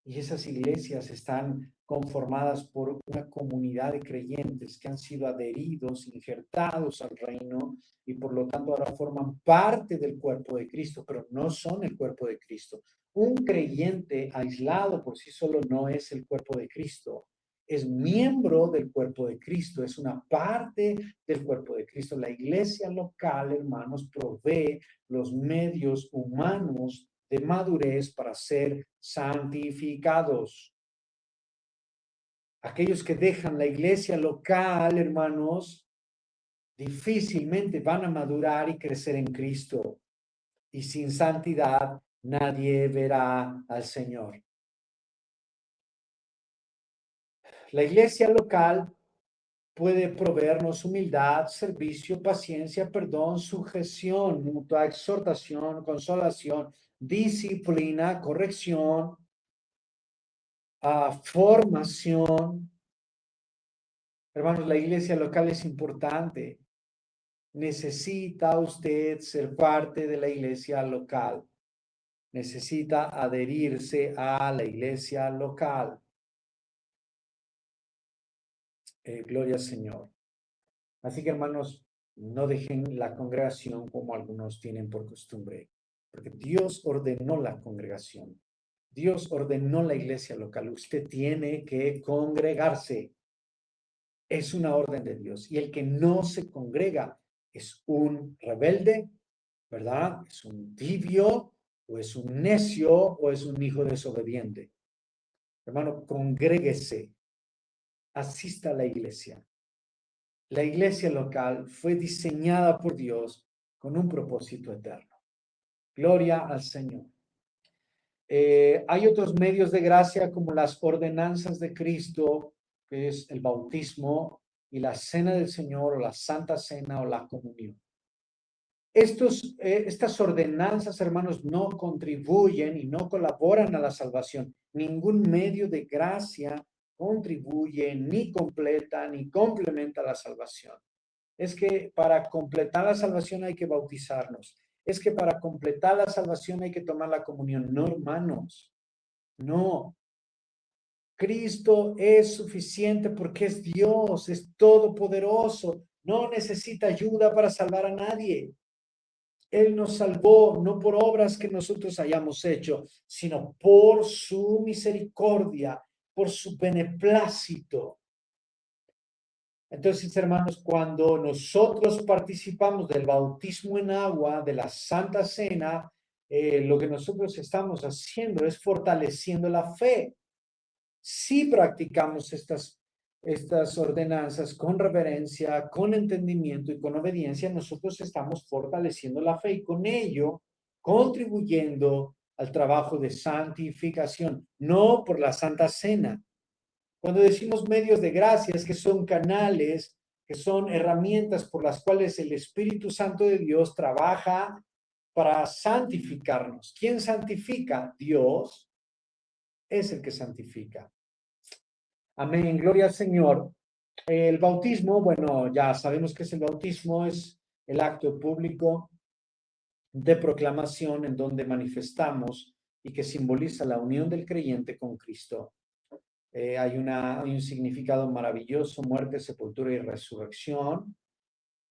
Y esas iglesias están conformadas por una comunidad de creyentes que han sido adheridos, injertados al reino y por lo tanto ahora forman parte del cuerpo de Cristo, pero no son el cuerpo de Cristo. Un creyente aislado por sí solo no es el cuerpo de Cristo. Es miembro del cuerpo de Cristo, es una parte del cuerpo de Cristo. La iglesia local, hermanos, provee los medios humanos de madurez para ser santificados. Aquellos que dejan la iglesia local, hermanos, difícilmente van a madurar y crecer en Cristo. Y sin santidad nadie verá al Señor. La iglesia local puede proveernos humildad, servicio, paciencia, perdón, sujeción mutua, exhortación, consolación, disciplina, corrección, formación. Hermanos, la iglesia local es importante. Necesita usted ser parte de la iglesia local. Necesita adherirse a la iglesia local. Gloria al Señor. Así que, hermanos, no dejen la congregación como algunos tienen por costumbre, porque Dios ordenó la congregación. Dios ordenó la iglesia local. Usted tiene que congregarse. Es una orden de Dios. Y el que no se congrega es un rebelde, ¿verdad? Es un tibio, o es un necio, o es un hijo desobediente. Hermano, congréguese, asista a la iglesia. La iglesia local fue diseñada por Dios con un propósito eterno. Gloria al Señor. Hay otros medios de gracia como las ordenanzas de Cristo, que es el bautismo y la cena del Señor o la Santa Cena o la comunión. Estas ordenanzas, hermanos, no contribuyen y no colaboran a la salvación. Ningún medio de gracia contribuye, ni completa, ni complementa la salvación. Es que para completar la salvación hay que bautizarnos. Es que para completar la salvación hay que tomar la comunión. No, hermanos, no. Cristo es suficiente porque es Dios, es todopoderoso. No necesita ayuda para salvar a nadie. Él nos salvó no por obras que nosotros hayamos hecho, sino por su misericordia, por su beneplácito. Entonces, hermanos, cuando nosotros participamos del bautismo en agua, de la Santa Cena, lo que nosotros estamos haciendo es fortaleciendo la fe. Si practicamos estas ordenanzas con reverencia, con entendimiento y con obediencia, nosotros estamos fortaleciendo la fe y con ello contribuyendo al trabajo de santificación, no por la Santa Cena. Cuando decimos medios de gracia, es que son canales, que son herramientas por las cuales el Espíritu Santo de Dios trabaja para santificarnos. ¿Quién santifica? Dios es el que santifica. Amén, gloria al Señor. El bautismo, bueno, ya sabemos que es el bautismo, es el acto público de proclamación en donde manifestamos y que simboliza la unión del creyente con Cristo. Hay un significado maravilloso: muerte, sepultura y resurrección.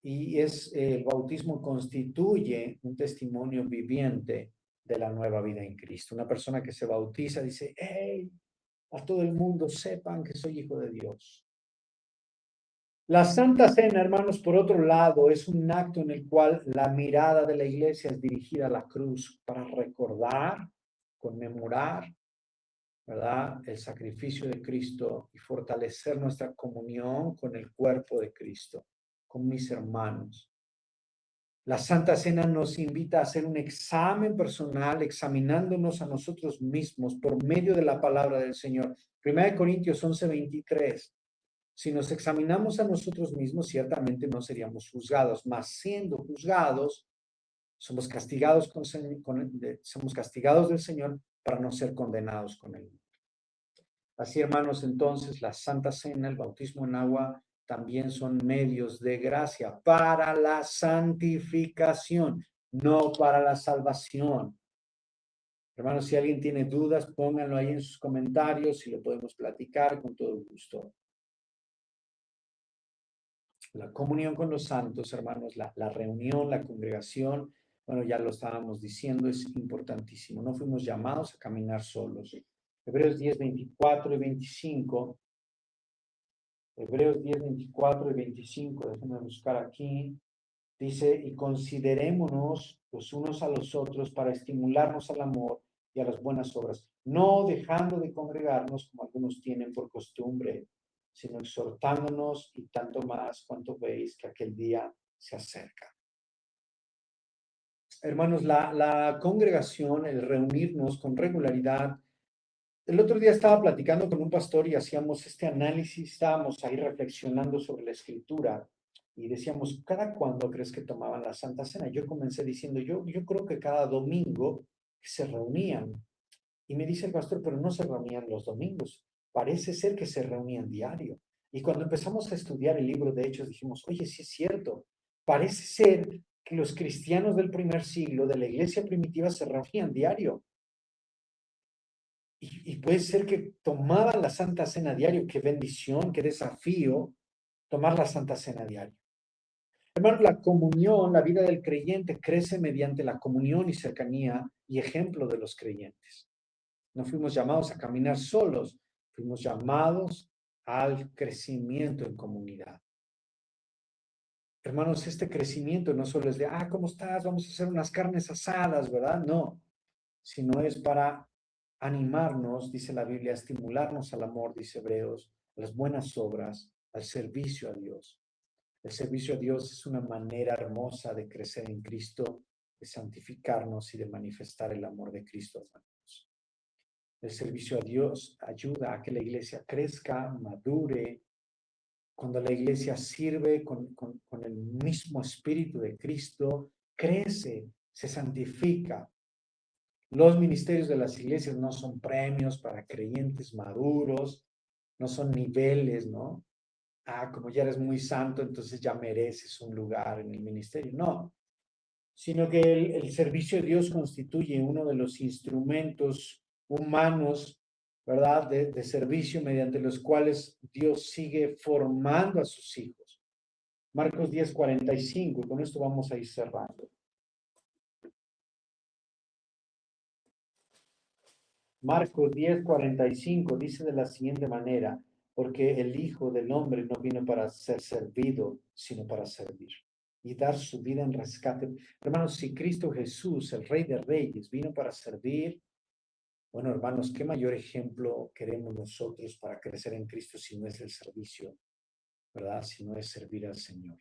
Y el bautismo constituye un testimonio viviente de la nueva vida en Cristo. Una persona que se bautiza dice: hey, a todo el mundo sepan que soy hijo de Dios. La Santa Cena, hermanos, por otro lado, es un acto en el cual la mirada de la iglesia es dirigida a la cruz para recordar, conmemorar, ¿verdad?, el sacrificio de Cristo y fortalecer nuestra comunión con el cuerpo de Cristo, con mis hermanos. La Santa Cena nos invita a hacer un examen personal, examinándonos a nosotros mismos por medio de la palabra del Señor. 1 Corintios 11:23. Si nos examinamos a nosotros mismos, ciertamente no seríamos juzgados, mas siendo juzgados, somos castigados somos castigados del Señor para no ser condenados con Él. Así, hermanos, entonces la Santa Cena, el bautismo en agua, también son medios de gracia para la santificación, no para la salvación. Hermanos, si alguien tiene dudas, pónganlo ahí en sus comentarios y lo podemos platicar con todo gusto. La comunión con los santos, hermanos, la reunión, la congregación, bueno, ya lo estábamos diciendo, es importantísimo. No fuimos llamados a caminar solos. Hebreos 10, 24 y 25. Hebreos 10, 24 y 25, déjenme buscar aquí. Dice: y considerémonos los unos a los otros para estimularnos al amor y a las buenas obras, no dejando de congregarnos como algunos tienen por costumbre, sino exhortándonos, y tanto más cuanto veis que aquel día se acerca. Hermanos, la congregación, el reunirnos con regularidad. El otro día estaba platicando con un pastor y hacíamos este análisis, estábamos ahí reflexionando sobre la escritura y decíamos: ¿cada cuándo crees que tomaban la Santa Cena? Yo comencé diciendo: yo creo que cada domingo se reunían. Y me dice el pastor: pero no se reunían los domingos, parece ser que se reunían diario. Y cuando empezamos a estudiar el libro de Hechos dijimos: oye, sí es cierto, parece ser que los cristianos del primer siglo, de la iglesia primitiva, se reunían diario. Y puede ser que tomaban la Santa Cena diario. Qué bendición, qué desafío tomar la Santa Cena diario. Hermano, la comunión, la vida del creyente crece mediante la comunión y cercanía y ejemplo de los creyentes. No fuimos llamados a caminar solos, fuimos llamados al crecimiento en comunidad. Hermanos, este crecimiento no solo es de: ¿cómo estás? Vamos a hacer unas carnes asadas, ¿verdad? No, sino es para animarnos, dice la Biblia, a estimularnos al amor, dice Hebreos, a las buenas obras, al servicio a Dios. El servicio a Dios es una manera hermosa de crecer en Cristo, de santificarnos y de manifestar el amor de Cristo, hermanos. El servicio a Dios ayuda a que la iglesia crezca, madure. Cuando la iglesia sirve con el mismo espíritu de Cristo, crece, se santifica. Los ministerios de las iglesias no son premios para creyentes maduros, no son niveles, ¿no? Como ya eres muy santo, entonces ya mereces un lugar en el ministerio. No, sino que el servicio de Dios constituye uno de los instrumentos humanos, ¿verdad? De servicio mediante los cuales Dios sigue formando a sus hijos. Marcos 10:45, y con esto vamos a ir cerrando. Marcos 10:45 dice de la siguiente manera, porque el Hijo del Hombre no vino para ser servido, sino para servir y dar su vida en rescate. Hermanos, si Cristo Jesús, el Rey de Reyes, vino para servir, bueno, hermanos, ¿qué mayor ejemplo queremos nosotros para crecer en Cristo si no es el servicio, ¿verdad? Si no es servir al Señor.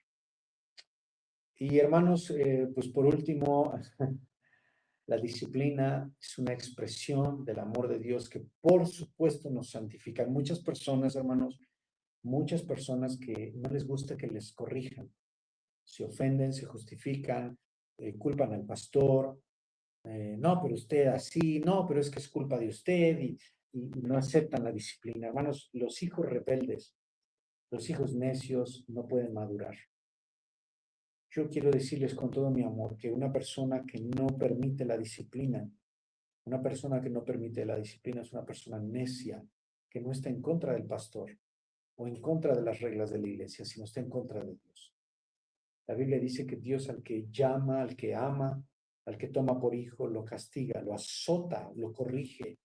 Y hermanos, pues por último, la disciplina es una expresión del amor de Dios que por supuesto nos santifica. Hay muchas personas, hermanos, muchas personas que no les gusta que les corrijan. Se ofenden, se justifican, culpan al pastor. No, pero usted así, no, pero es que es culpa de usted y no aceptan la disciplina. Hermanos, los hijos rebeldes, los hijos necios no pueden madurar. Yo quiero decirles con todo mi amor que una persona que no permite la disciplina, una persona que no permite la disciplina es una persona necia, que no está en contra del pastor o en contra de las reglas de la iglesia, sino está en contra de Dios. La Biblia dice que Dios al que llama, al que ama, al que toma por hijo, lo castiga, lo azota, lo corrige.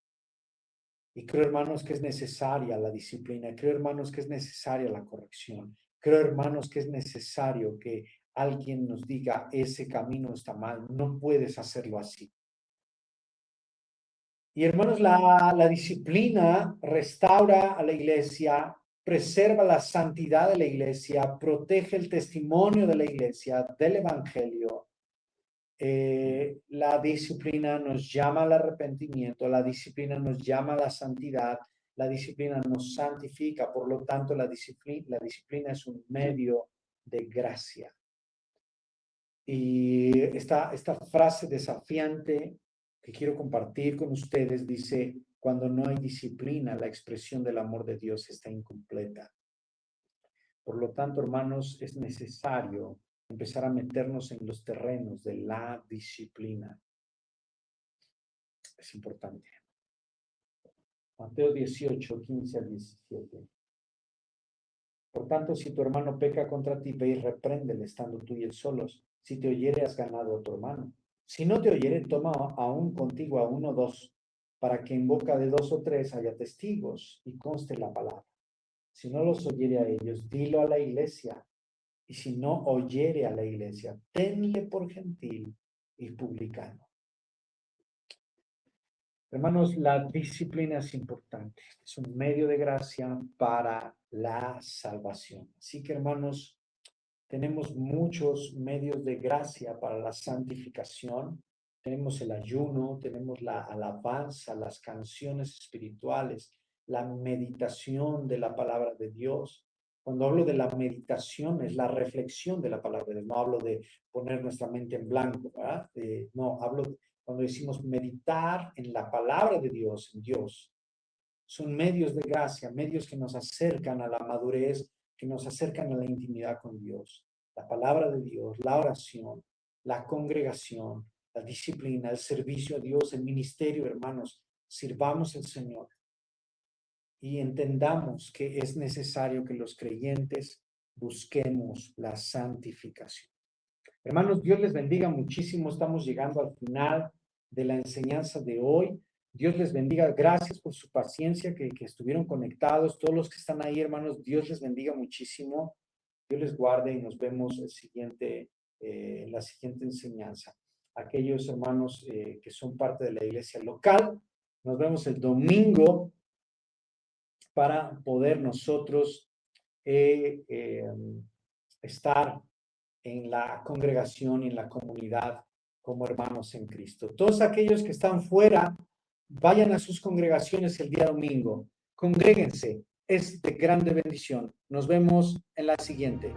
Y creo, hermanos, que es necesaria la disciplina. Creo, hermanos, que es necesaria la corrección. Creo, hermanos, que es necesario que alguien nos diga, ese camino está mal, no puedes hacerlo así. Y hermanos, la disciplina restaura a la iglesia, preserva la santidad de la iglesia, protege el testimonio de la iglesia, del evangelio. La disciplina nos llama al arrepentimiento, la disciplina nos llama a la santidad, la disciplina nos santifica, por lo tanto la disciplina es un medio de gracia. Y esta frase desafiante que quiero compartir con ustedes dice, cuando no hay disciplina, la expresión del amor de Dios está incompleta. Por lo tanto, hermanos, es necesario empezar a meternos en los terrenos de la disciplina. Es importante. Mateo 18:15-17. Por tanto, si tu hermano peca contra ti, ve y repréndele, estando tú y él solos. Si te oyere, has ganado a tu hermano. Si no te oyere, toma aún contigo a uno o dos, para que en boca de dos o tres haya testigos y conste la palabra. Si no los oyere a ellos, dilo a la iglesia. Y si no oyere a la iglesia, tenle por gentil y publicano. Hermanos, la disciplina es importante. Es un medio de gracia para la salvación. Así que, hermanos, tenemos muchos medios de gracia para la santificación. Tenemos el ayuno, tenemos la alabanza, las canciones espirituales, la meditación de la palabra de Dios. Cuando hablo de la meditación, es la reflexión de la palabra de Dios. No hablo de poner nuestra mente en blanco, ¿verdad? No, hablo cuando decimos meditar en la palabra de Dios, en Dios. Son medios de gracia, medios que nos acercan a la madurez, que nos acercan a la intimidad con Dios. La palabra de Dios, la oración, la congregación, la disciplina, el servicio a Dios, el ministerio, hermanos. Sirvamos al Señor y entendamos que es necesario que los creyentes busquemos la santificación. Hermanos, Dios les bendiga muchísimo. Estamos llegando al final de la enseñanza de hoy. Dios les bendiga. Gracias por su paciencia, que estuvieron conectados. Todos los que están ahí, hermanos, Dios les bendiga muchísimo. Dios les guarde y nos vemos en la siguiente enseñanza. Aquellos hermanos que son parte de la iglesia local, nos vemos el domingo para poder nosotros estar en la congregación y en la comunidad como hermanos en Cristo. Todos aquellos que están fuera Vayan a sus congregaciones el día domingo. Congréguense. Es de grande bendición. Nos vemos en la siguiente.